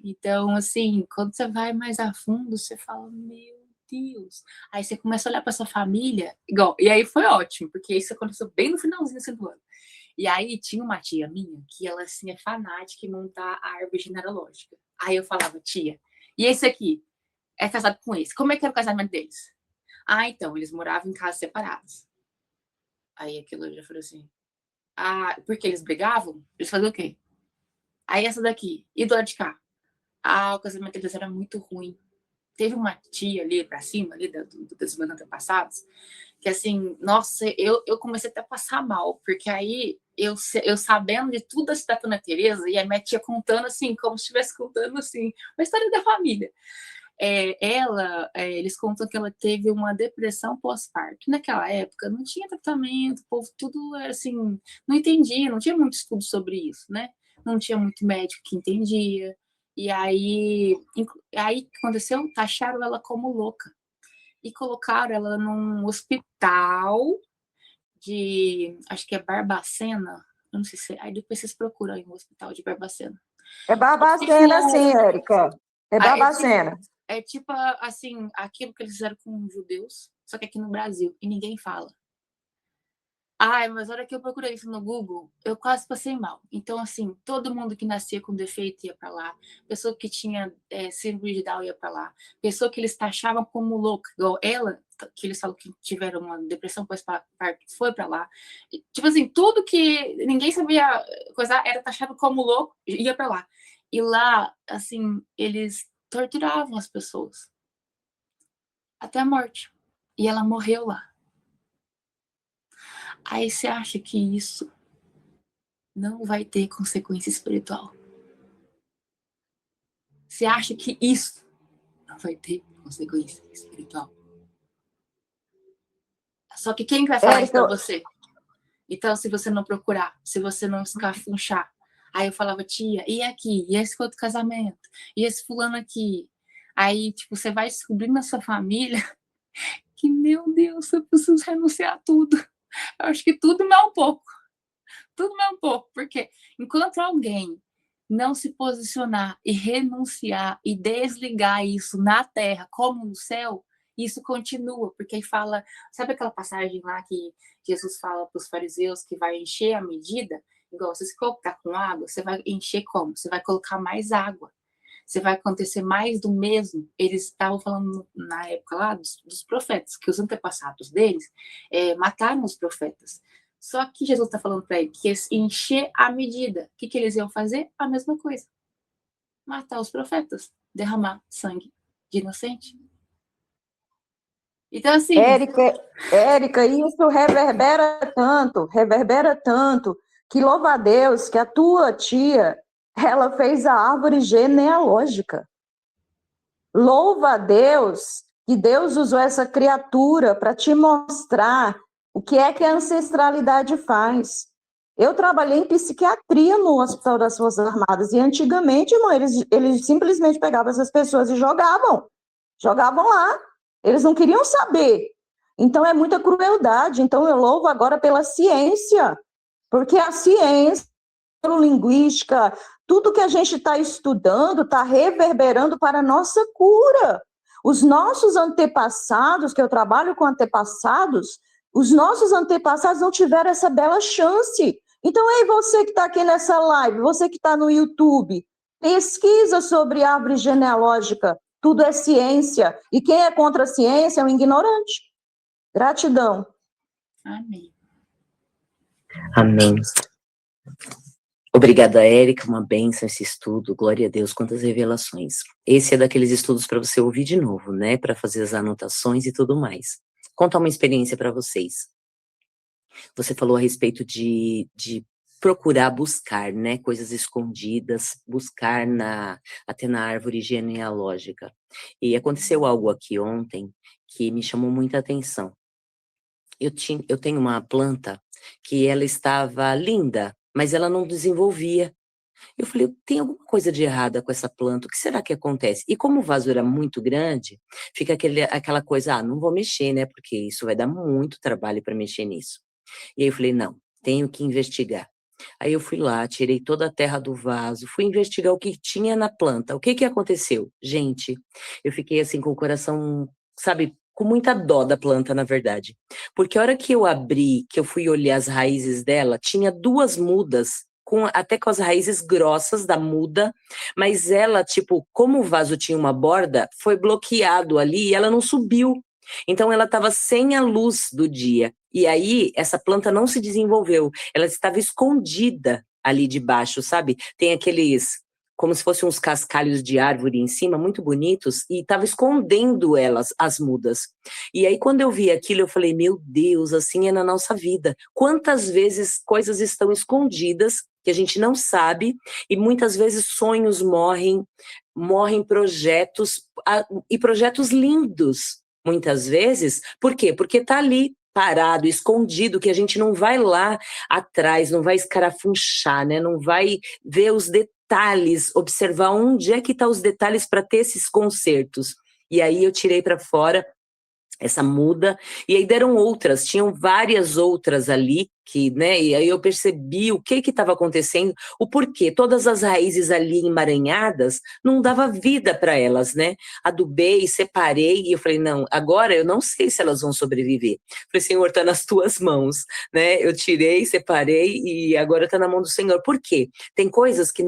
Então, assim, quando você vai mais a fundo, você fala, meu Deus. Aí você começa a olhar para sua família, igual, e aí foi ótimo, porque isso aconteceu bem no finalzinho do ano. E aí tinha uma tia minha que ela, assim, é fanática em montar a árvore genealógica. Aí eu falava, tia, e esse aqui é casado com esse? Como é que era o casamento deles? Ah, então, eles moravam em casas separadas. Aí aquilo eu já falei assim, porque eles brigavam? Eles faziam o quê? Aí essa daqui, e do lado de cá? O casamento deles era muito ruim. Teve uma tia ali pra cima, ali das meus antepassados, que assim, nossa, eu comecei até a passar mal, porque aí eu sabendo de tudo da cidade da Dona Teresa, e a minha tia contando assim, como se estivesse contando assim, uma história da família. Eles contam que ela teve uma depressão pós-parto. Naquela época não tinha tratamento, o povo tudo era assim, não entendia, não tinha muito estudo sobre isso, né? Não tinha muito médico que entendia. E aí o que aconteceu? Taxaram ela como louca e colocaram ela num hospital acho que é Barbacena, eu não sei se aí depois vocês procuram aí um hospital de Barbacena. É Barbacena, sim, Érica. É Barbacena. É tipo, assim, aquilo que eles fizeram com os judeus, só que aqui no Brasil, e ninguém fala. Mas a hora que eu procurei isso no Google, eu quase passei mal. Então, assim, todo mundo que nascia com defeito ia para lá, pessoa que tinha síndrome de Down ia para lá, pessoa que eles taxavam como louca, igual ela, que eles falam que tiveram uma depressão pós-parto, foi para lá. E, tipo assim, tudo que ninguém sabia coisa era taxado como louco, ia para lá. E lá, assim, eles torturavam as pessoas até a morte. E ela morreu lá. Aí você acha que isso não vai ter consequência espiritual? Você acha que isso não vai ter consequência espiritual? Só que quem vai falar isso pra você? Então, se você não procurar, se você não escafunchar. Aí eu falava, tia, e aqui? E esse outro casamento? E esse fulano aqui? Aí, tipo, você vai descobrindo na sua família que, meu Deus, eu preciso renunciar a tudo. Eu acho que tudo não é um pouco. Tudo não é um pouco. Porque enquanto alguém não se posicionar e renunciar e desligar isso na terra como no céu, isso continua. Porque aí fala... Sabe aquela passagem lá que Jesus fala para os fariseus que vai encher a medida? Igual, se esse copo está com água, você vai encher como? Você vai colocar mais água. Você vai acontecer mais do mesmo. Eles estavam falando na época lá dos profetas, que os antepassados deles mataram os profetas. Só que Jesus está falando para eles que eles encher a medida. O que eles iam fazer? A mesma coisa. Matar os profetas. Derramar sangue de inocente. Então, assim... Érica, isso reverbera tanto, que louva a Deus que a tua tia, ela fez a árvore genealógica. Louva a Deus que Deus usou essa criatura para te mostrar O que é que a ancestralidade faz? Eu trabalhei em psiquiatria no Hospital das Forças Armadas, e antigamente, irmão, eles simplesmente pegavam essas pessoas e jogavam lá. Eles não queriam saber. Então, é muita crueldade. Então, eu louvo agora pela ciência, porque a ciência, a linguística, tudo que a gente está estudando está reverberando para a nossa cura. Os nossos antepassados, que eu trabalho com antepassados, os nossos antepassados não tiveram essa bela chance. Então, ei, você que está aqui nessa live, você que está no YouTube, pesquisa sobre árvore genealógica. Tudo é ciência. E quem é contra a ciência é um ignorante. Gratidão. Amém. Amém. Obrigada, Érica, uma bênção esse estudo, glória a Deus, quantas revelações. Esse é daqueles estudos para você ouvir de novo, né, para fazer as anotações e tudo mais. Contar uma experiência para vocês. Você falou a respeito de procurar buscar, né, coisas escondidas, buscar até na árvore genealógica. E aconteceu algo aqui ontem que me chamou muita atenção. Eu tenho uma planta que ela estava linda, mas ela não desenvolvia. Eu falei, tem alguma coisa de errada com essa planta, o que será que acontece? E como o vaso era muito grande, fica aquela coisa, não vou mexer, né, porque isso vai dar muito trabalho para mexer nisso. E aí eu falei, não, tenho que investigar. Aí eu fui lá, tirei toda a terra do vaso, fui investigar o que tinha na planta. O que aconteceu? Gente, eu fiquei assim com o coração, sabe, com muita dó da planta, na verdade. Porque a hora que eu abri, que eu fui olhar as raízes dela, tinha 2 mudas, até com as raízes grossas da muda, mas ela, tipo, como o vaso tinha uma borda, foi bloqueado ali e ela não subiu. Então ela estava sem a luz do dia. E aí essa planta não se desenvolveu. Ela estava escondida ali debaixo, sabe? Tem aqueles, como se fossem uns cascalhos de árvore em cima, muito bonitos, e estava escondendo elas, as mudas. E aí quando eu vi aquilo, eu falei, meu Deus, assim é na nossa vida. Quantas vezes coisas estão escondidas que a gente não sabe, e muitas vezes sonhos morrem projetos, e projetos lindos, muitas vezes. Por quê? Porque está ali, parado, escondido, que a gente não vai lá atrás, não vai escarafunchar, né? Não vai ver os detalhes, observar onde é que estão os detalhes para ter esses concertos. E aí eu tirei para fora essa muda, e aí deram outras, tinham várias outras ali, né, e aí eu percebi o que estava acontecendo, o porquê, todas as raízes ali emaranhadas, não dava vida para elas, né, adubei, separei, e eu falei, não, agora eu não sei se elas vão sobreviver. Falei, Senhor, está nas tuas mãos, né, eu tirei, separei, e agora está na mão do Senhor. Por quê? Tem coisas que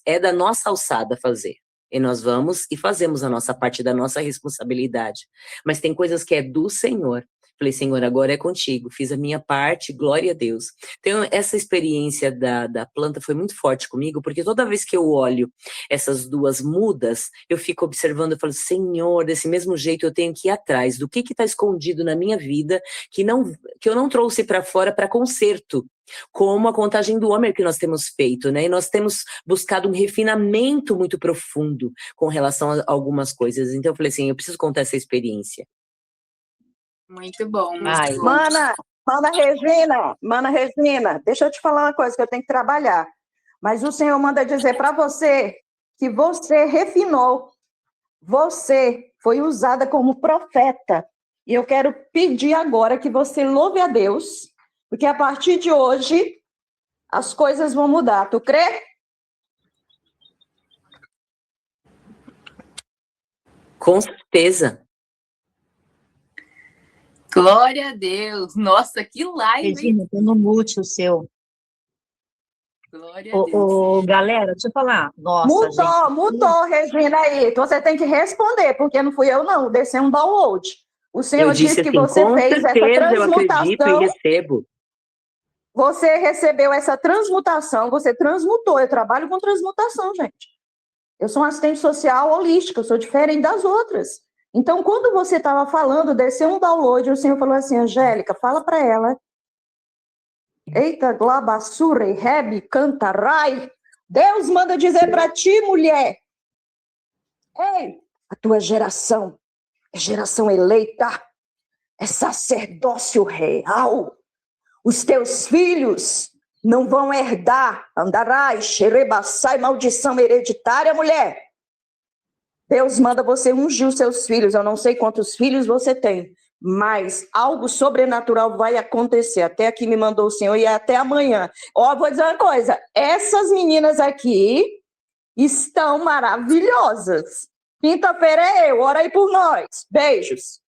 é da nossa alçada fazer. E nós vamos e fazemos a nossa parte da nossa responsabilidade. Mas tem coisas que é do Senhor. Falei, Senhor, agora é contigo. Fiz a minha parte, glória a Deus. Então, essa experiência da planta foi muito forte comigo, porque toda vez que eu olho essas 2 mudas, eu fico observando, eu falo, Senhor, desse mesmo jeito eu tenho que ir atrás do que está escondido na minha vida, que eu não trouxe para fora para conserto. Como a contagem do Homer que nós temos feito, né? E nós temos buscado um refinamento muito profundo com relação a algumas coisas. Então eu falei assim, eu preciso contar essa experiência. Muito bom. Ai. Mana Regina, deixa eu te falar uma coisa que eu tenho que trabalhar. Mas o Senhor manda dizer para você que você refinou, você foi usada como profeta. E eu quero pedir agora que você louve a Deus, porque a partir de hoje as coisas vão mudar. Tu crê? Com certeza. Glória a Deus. Nossa, que live, hein? Regina, tô no mute o seu. Glória a Deus. Galera, deixa eu falar. Nossa, gente. Mutou, Regina, aí. Então você tem que responder, porque não fui eu, não. Desceu um download. O Senhor disse que assim, você com fez essa certeza, eu acredito e transmutação. recebo. Você recebeu essa transmutação, você transmutou. Eu trabalho com transmutação, gente. Eu sou uma assistente social holística, eu sou diferente das outras. Então, quando você estava falando, desceu um download, o Senhor falou assim, Angélica, fala para ela. Eita, glabassurei, rebe, cantarai. Deus manda dizer para ti, mulher. Ei, a tua geração é geração eleita, é sacerdócio real. Os teus filhos não vão herdar, andarai, xerebaçai, maldição hereditária, mulher. Deus manda você ungir os seus filhos. Eu não sei quantos filhos você tem, mas algo sobrenatural vai acontecer. Até aqui me mandou o Senhor e até amanhã. Ó, vou dizer uma coisa. Essas meninas aqui estão maravilhosas. Quinta-feira é eu. Ora aí por nós. Beijos.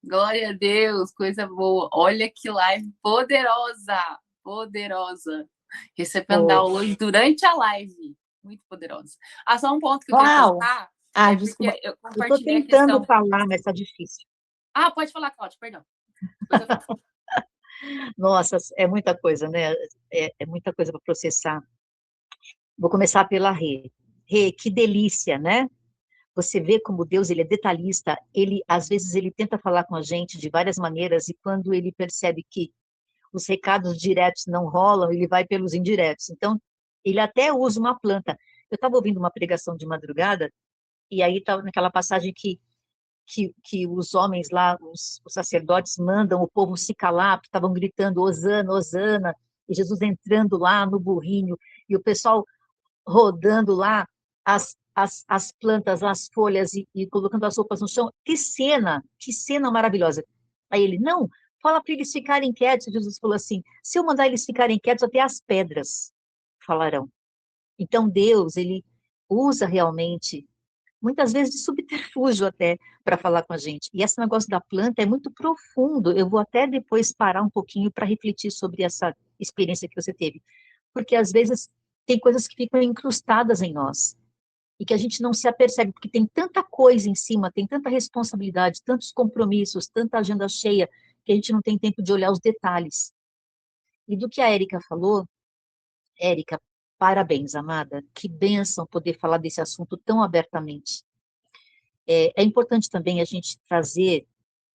Glória a Deus, coisa boa. Olha que live poderosa, poderosa. Recebendo download durante a live. Muito poderosa. Ah, só um ponto que eu queria Uau! colocar. Ah, é desculpa. porque eu Eu tô compartilhei a tentando questão. falar, mas tá difícil. Ah, pode falar, Cláudia, perdão. Depois eu falo. Nossa, é muita coisa, né? É muita coisa para processar. Vou começar pela Rê. Rê, que delícia, né? Você vê como Deus, ele é detalhista, ele, às vezes, ele tenta falar com a gente de várias maneiras, e quando ele percebe que os recados diretos não rolam, ele vai pelos indiretos. Então, ele até usa uma planta. Eu estava ouvindo uma pregação de madrugada, e aí estava naquela passagem que os homens lá, os sacerdotes, mandam o povo se calar, porque estavam gritando, Hosana, Hosana, e Jesus entrando lá no burrinho, e o pessoal rodando lá as plantas, as folhas, e colocando as roupas no chão. Que cena maravilhosa. Aí ele, não, fala para eles ficarem quietos. Jesus falou assim, se eu mandar eles ficarem quietos, até as pedras falarão. Então Deus, ele usa realmente, muitas vezes de subterfúgio até, para falar com a gente. E esse negócio da planta é muito profundo. Eu vou até depois parar um pouquinho para refletir sobre essa experiência que você teve. Porque às vezes tem coisas que ficam incrustadas em nós e que a gente não se apercebe, porque tem tanta coisa em cima, tem tanta responsabilidade, tantos compromissos, tanta agenda cheia, que a gente não tem tempo de olhar os detalhes. E do que a Érica falou, Érica, parabéns, amada, que bênção poder falar desse assunto tão abertamente. É importante também a gente trazer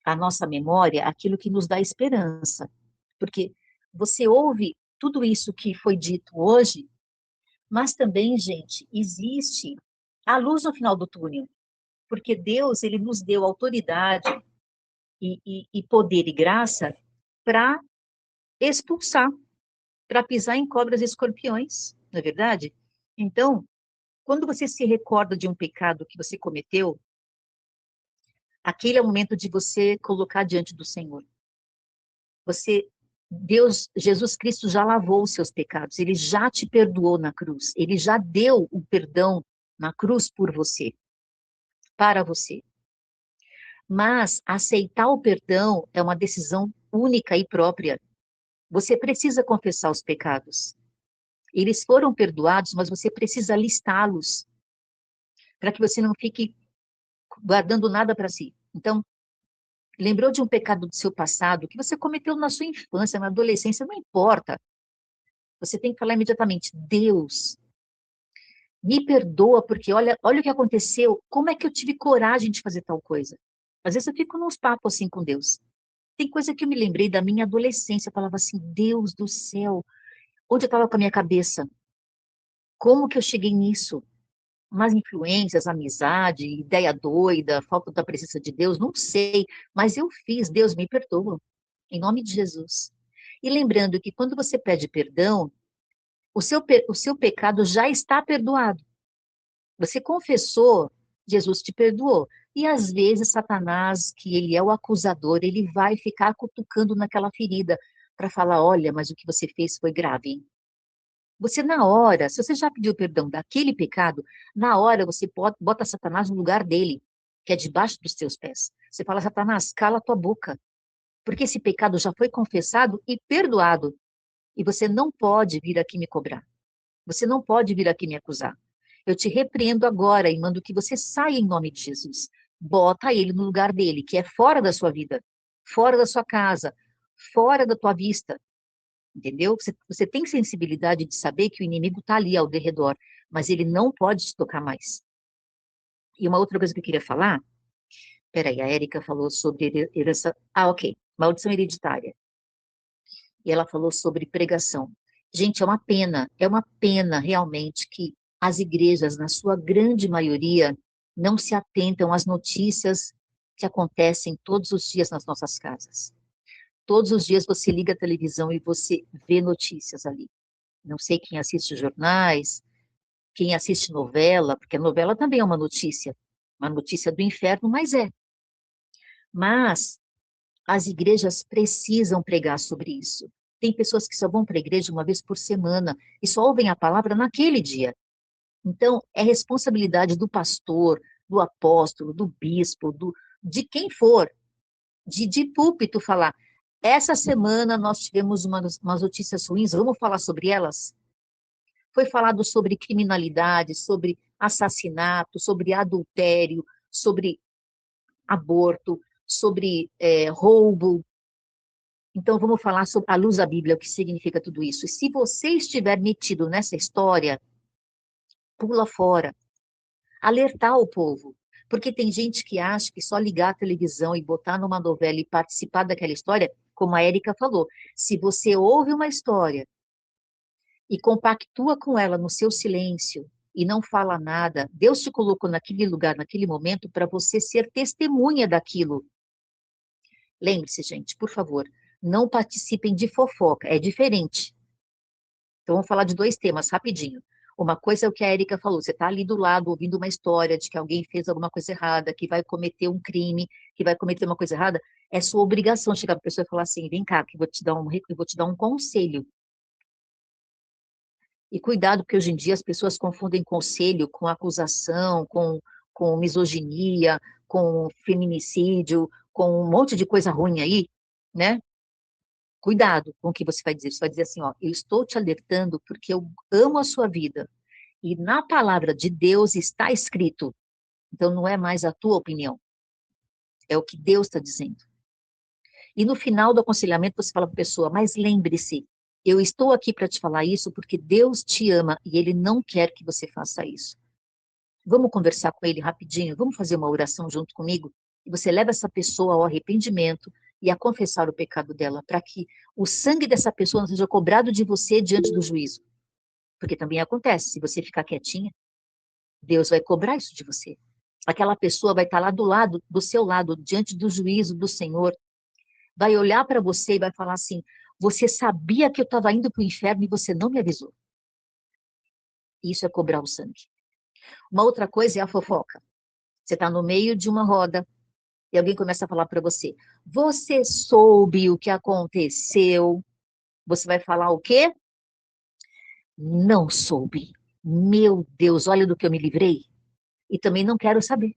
à nossa memória aquilo que nos dá esperança, porque você ouve tudo isso que foi dito hoje, mas também, gente, existe a luz no final do túnel, porque Deus, ele nos deu autoridade e poder e graça para expulsar, para pisar em cobras e escorpiões, não é verdade? Então, quando você se recorda de um pecado que você cometeu, aquele é o momento de você colocar diante do Senhor. Deus, Jesus Cristo já lavou os seus pecados, ele já te perdoou na cruz, ele já deu o perdão na cruz por você, para você. Mas aceitar o perdão é uma decisão única e própria. Você precisa confessar os pecados. Eles foram perdoados, mas você precisa listá-los, para que você não fique guardando nada para si. Então, lembrou de um pecado do seu passado, que você cometeu na sua infância, na adolescência, não importa. Você tem que falar imediatamente, Deus, me perdoa, porque olha o que aconteceu, como é que eu tive coragem de fazer tal coisa? Às vezes eu fico nos papos assim com Deus. Tem coisa que eu me lembrei da minha adolescência, eu falava assim, Deus do céu, onde eu estava com a minha cabeça? Como que eu cheguei nisso? Umas influências, amizade, ideia doida, falta da presença de Deus, não sei, mas eu fiz, Deus me perdoa, em nome de Jesus. E lembrando que quando você pede perdão, o seu pecado já está perdoado. Você confessou, Jesus te perdoou. E às vezes Satanás, que ele é o acusador, ele vai ficar cutucando naquela ferida para falar, olha, mas o que você fez foi grave, hein? Você na hora, se você já pediu perdão daquele pecado, na hora você bota Satanás no lugar dele, que é debaixo dos teus pés. Você fala, Satanás, cala a tua boca, porque esse pecado já foi confessado e perdoado. E você não pode vir aqui me cobrar. Você não pode vir aqui me acusar. Eu te repreendo agora e mando que você saia em nome de Jesus. Bota ele no lugar dele, que é fora da sua vida, fora da sua casa, fora da tua vista. Entendeu? Você tem sensibilidade de saber que o inimigo está ali ao redor, mas ele não pode te tocar mais. E uma outra coisa que eu queria falar, peraí, a Érica falou sobre herança, ok, maldição hereditária. E ela falou sobre pregação. Gente, é uma pena realmente que as igrejas, na sua grande maioria, não se atentam às notícias que acontecem todos os dias nas nossas casas. Todos os dias você liga a televisão e você vê notícias ali. Não sei quem assiste jornais, quem assiste novela, porque a novela também é uma notícia do inferno, mas é. Mas as igrejas precisam pregar sobre isso. Tem pessoas que só vão para a igreja uma vez por semana e só ouvem a palavra naquele dia. Então, é responsabilidade do pastor, do apóstolo, do bispo, de quem for, de púlpito falar. Essa semana nós tivemos umas notícias ruins, vamos falar sobre elas? Foi falado sobre criminalidade, sobre assassinato, sobre adultério, sobre aborto, sobre roubo. Então, vamos falar sobre a luz da Bíblia, o que significa tudo isso. E se você estiver metido nessa história, pula fora. Alertar o povo. Porque tem gente que acha que só ligar a televisão e botar numa novela e participar daquela história, como a Érica falou, se você ouve uma história e compactua com ela no seu silêncio e não fala nada, Deus te colocou naquele lugar, naquele momento, para você ser testemunha daquilo. Lembre-se, gente, por favor, não participem de fofoca, é diferente. Então, vamos falar de 2 temas, rapidinho. Uma coisa é o que a Érica falou, você está ali do lado, ouvindo uma história de que alguém fez alguma coisa errada, que vai cometer um crime, que vai cometer uma coisa errada, é sua obrigação chegar para a pessoa e falar assim, vem cá, que eu vou te dar um conselho. E cuidado, porque hoje em dia as pessoas confundem conselho com acusação, com misoginia, com feminicídio, com um monte de coisa ruim aí, né? Cuidado com o que você vai dizer. Você vai dizer assim, ó, eu estou te alertando porque eu amo a sua vida. E na palavra de Deus está escrito. Então não é mais a tua opinião. É o que Deus está dizendo. E no final do aconselhamento você fala para a pessoa, mas lembre-se, eu estou aqui para te falar isso porque Deus te ama e Ele não quer que você faça isso. Vamos conversar com Ele rapidinho? Vamos fazer uma oração junto comigo? E você leva essa pessoa ao arrependimento e a confessar o pecado dela, para que o sangue dessa pessoa não seja cobrado de você diante do juízo. Porque também acontece, se você ficar quietinha, Deus vai cobrar isso de você. Aquela pessoa vai estar lá do seu lado, diante do juízo do Senhor, vai olhar para você e vai falar assim, você sabia que eu estava indo para o inferno e você não me avisou. Isso é cobrar o sangue. Uma outra coisa é a fofoca. Você está no meio de uma roda e alguém começa a falar para você, você soube o que aconteceu? Você vai falar o quê? Não soube. Meu Deus, olha do que eu me livrei. E também não quero saber.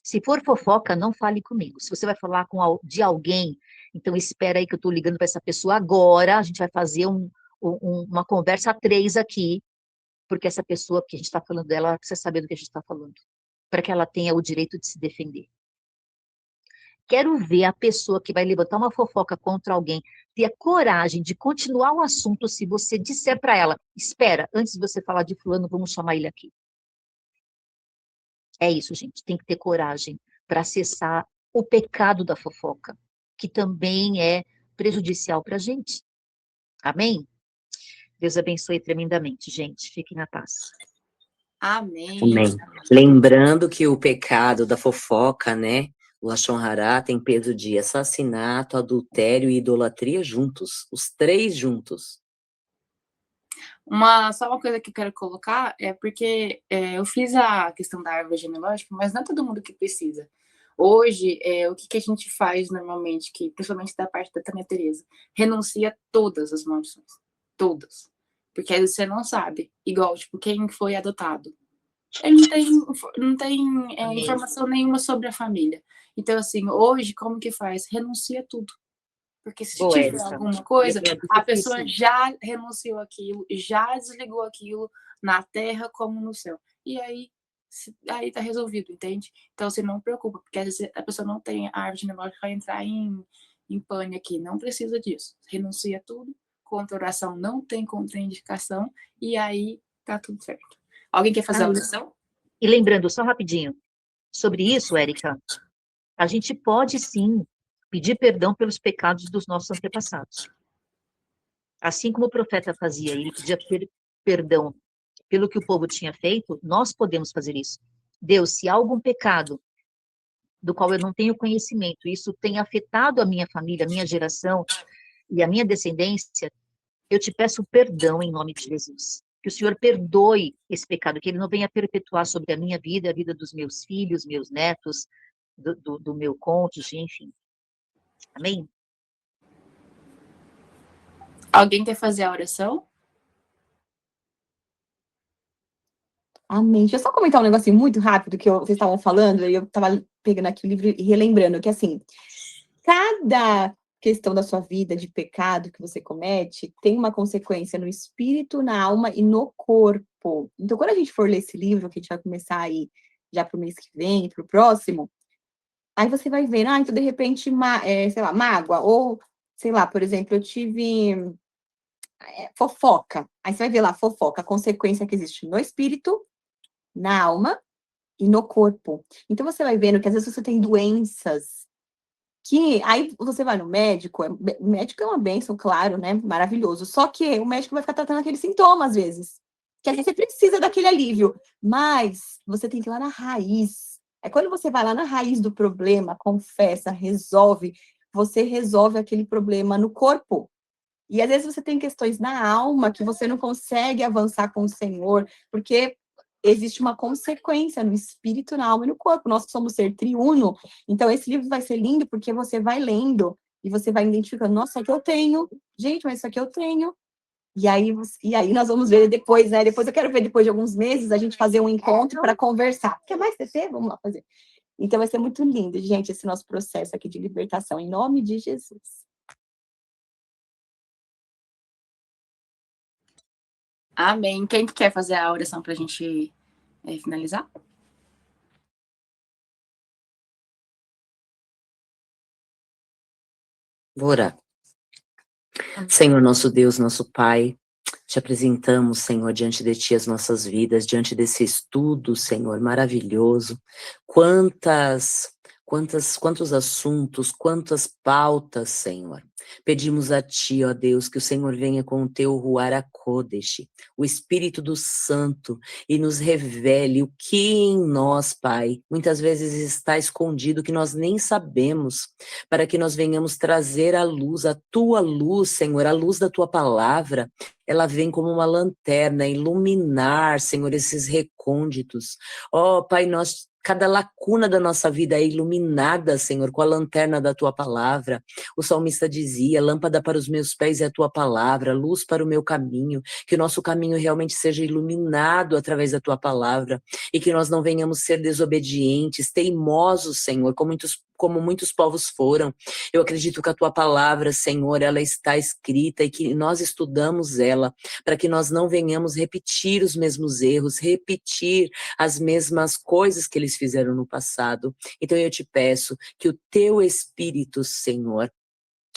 Se for fofoca, não fale comigo. Se você vai falar de alguém, então espera aí que eu estou ligando para essa pessoa agora, a gente vai fazer uma conversa a 3 aqui, porque essa pessoa que a gente está falando dela, ela precisa saber do que a gente está falando, para que ela tenha o direito de se defender. Quero ver a pessoa que vai levantar uma fofoca contra alguém ter a coragem de continuar o assunto se você disser para ela, espera, antes de você falar de fulano, vamos chamar ele aqui. É isso, gente, tem que ter coragem para acessar o pecado da fofoca, que também é prejudicial para a gente. Amém? Deus abençoe tremendamente, gente. Fiquem na paz. Amém. Amém. Lembrando que o pecado da fofoca, né? O Lashon Hará tem peso de assassinato, adultério e idolatria juntos. Os 3 juntos. Só uma coisa que eu quero colocar é porque eu fiz a questão da árvore genealógica, mas não é todo mundo que precisa. Hoje, o que a gente faz normalmente, que principalmente da parte da Tânia Teresa, renuncia todas as maldições. Todas. Porque aí você não sabe. Igual, tipo, quem foi adotado. Ele não tem informação nenhuma sobre a família. Então, assim, hoje, como que faz? Renuncia tudo. Porque se Boa, tiver Érica. alguma coisa, É a pessoa difícil. já renunciou aquilo, já desligou aquilo na terra como no céu. E aí tá resolvido, entende? Então, você não preocupa, porque às vezes a pessoa não tem a árvore genealógica para entrar em pane aqui. Não precisa disso. Renuncia tudo, contra oração não tem contraindicação, e aí tá tudo certo. Alguém quer fazer a oração? E lembrando, só rapidinho, sobre isso, Érica, a gente pode sim pedir perdão pelos pecados dos nossos antepassados. Assim como o profeta fazia, ele pedia perdão pelo que o povo tinha feito, nós podemos fazer isso. Deus, se há algum pecado do qual eu não tenho conhecimento, isso tem afetado a minha família, a minha geração e a minha descendência, eu te peço perdão em nome de Jesus. Que o Senhor perdoe esse pecado, que ele não venha perpetuar sobre a minha vida, a vida dos meus filhos, meus netos, do meu cônjuge, enfim. Amém? Alguém quer fazer a oração? Amém. Deixa eu só comentar um negocinho muito rápido que vocês estavam falando, e eu estava pegando aqui o livro e relembrando que, assim, cada questão da sua vida de pecado que você comete tem uma consequência no espírito, na alma e no corpo. Então, quando a gente for ler esse livro, que a gente vai começar aí já para o mês que vem, para o próximo, aí você vai ver, então, de repente, sei lá, mágoa, ou, sei lá, por exemplo, eu tive fofoca. Aí você vai ver lá, fofoca, a consequência que existe no espírito, na alma e no corpo. Então, você vai vendo que às vezes você tem doenças que aí você vai no médico, o médico é uma bênção, claro, né? Maravilhoso. Só que o médico vai ficar tratando aquele sintoma, às vezes. Que às vezes você precisa daquele alívio. Mas você tem que ir lá na raiz. É quando você vai lá na raiz do problema, confessa, resolve, você resolve aquele problema no corpo. E às vezes você tem questões na alma que você não consegue avançar com o Senhor, porque existe uma consequência no espírito, na alma e no corpo. Nós somos ser triuno. Então, esse livro vai ser lindo porque você vai lendo e você vai identificando, nossa, isso aqui eu tenho. Gente, mas isso aqui eu tenho. E aí nós vamos ver depois, né? Depois eu quero ver, depois de alguns meses, a gente fazer um encontro para conversar. Quer mais TT? Vamos lá fazer. Então, vai ser muito lindo, gente, esse nosso processo aqui de libertação, em nome de Jesus. Amém. Quem que quer fazer a oração para a gente finalizar? Vou orar. Senhor, nosso Deus, nosso Pai, te apresentamos, Senhor, diante de Ti as nossas vidas, diante desse estudo, Senhor, maravilhoso. Quantos assuntos, quantas pautas, Senhor. Pedimos a Ti, ó Deus, que o Senhor venha com o Teu Ruach HaKodesh, o Espírito do Santo, e nos revele o que em nós, Pai, muitas vezes está escondido, que nós nem sabemos, para que nós venhamos trazer à luz, a Tua luz, Senhor, a luz da Tua palavra. Ela vem como uma lanterna, iluminar, Senhor, esses recônditos. Ó, Pai, cada lacuna da nossa vida é iluminada, Senhor, com a lanterna da Tua palavra. O salmista dizia, lâmpada para os meus pés é a Tua palavra, luz para o meu caminho, que o nosso caminho realmente seja iluminado através da Tua palavra, e que nós não venhamos ser desobedientes, teimosos, Senhor, como muitos povos foram. Eu acredito que a Tua palavra, Senhor, ela está escrita e que nós estudamos ela, para que nós não venhamos repetir os mesmos erros, repetir as mesmas coisas que eles fizeram no passado. Então eu te peço que o Teu Espírito, Senhor,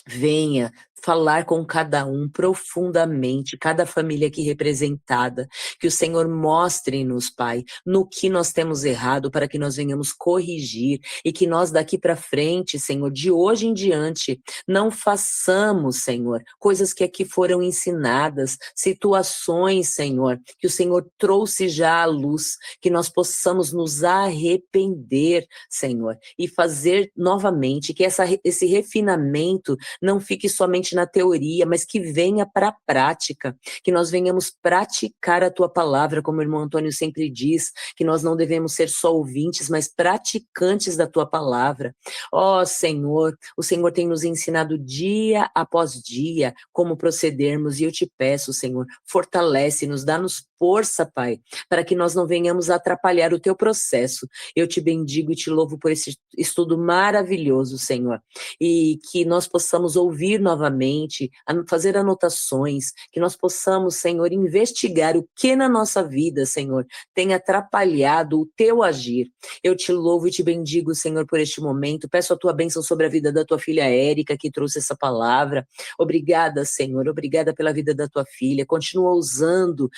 venha falar com cada um profundamente, cada família aqui representada, que o Senhor mostre-nos, Pai, no que nós temos errado, para que nós venhamos corrigir, e que nós daqui para frente, Senhor, de hoje em diante, não façamos, Senhor, coisas que aqui foram ensinadas, situações, Senhor, que o Senhor trouxe já à luz, que nós possamos nos arrepender, Senhor, e fazer novamente, que esse refinamento não fique somente na teoria, mas que venha para a prática, que nós venhamos praticar a Tua palavra, como o irmão Antônio sempre diz, que nós não devemos ser só ouvintes, mas praticantes da Tua palavra. Ó Senhor, o Senhor tem nos ensinado dia após dia como procedermos, e eu te peço, Senhor, fortalece-nos, dá-nos força, Pai, para que nós não venhamos atrapalhar o Teu processo. Eu te bendigo e te louvo por esse estudo maravilhoso, Senhor, e que nós possamos ouvir novamente, fazer anotações, que nós possamos, Senhor, investigar o que na nossa vida, Senhor, tem atrapalhado o Teu agir. Eu te louvo e te bendigo, Senhor, por este momento. Peço a Tua bênção sobre a vida da Tua filha Érica, que trouxe essa palavra. Obrigada, Senhor, obrigada pela vida da Tua filha. Continua usando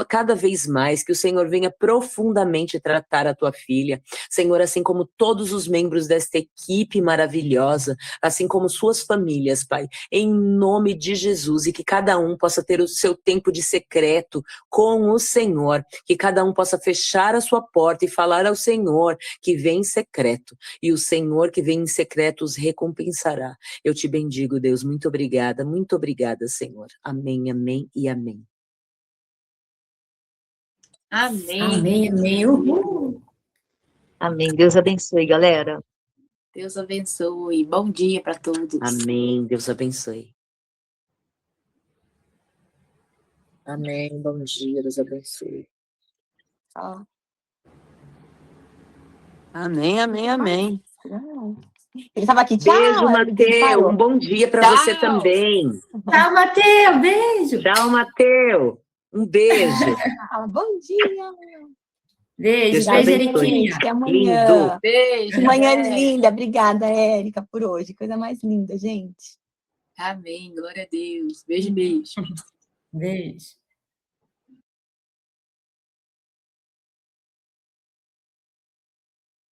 cada vez mais, que o Senhor venha profundamente tratar a tua filha, Senhor, assim como todos os membros desta equipe maravilhosa, assim como suas famílias, Pai, em nome de Jesus, e que cada um possa ter o seu tempo de secreto com o Senhor, que cada um possa fechar a sua porta e falar ao Senhor que vem em secreto, e o Senhor que vem em secreto os recompensará. Eu te bendigo, Deus, muito obrigada, Senhor. Amém, amém e amém. Amém. Amém, amém. Uhul. Amém. Deus abençoe, galera. Deus abençoe. Bom dia para todos. Amém, Deus abençoe. Amém. Bom dia, Deus abençoe. Amém, amém, amém. Ele tava aqui, tchau. Beijo, ele Mateu. disparou. Um bom dia para Tchau. você também. Tchau, Mateu. Beijo. Tchau, Mateu. Um beijo. Fala, bom dia. Beijo, Deus te beijo, abençoe. Eriquinha. Até amanhã. Lindo. Beijo. Que manhã Érica. linda. Obrigada, Érica, por hoje. Coisa mais linda, gente. Amém. Glória a Deus. Beijo, beijo. Beijo.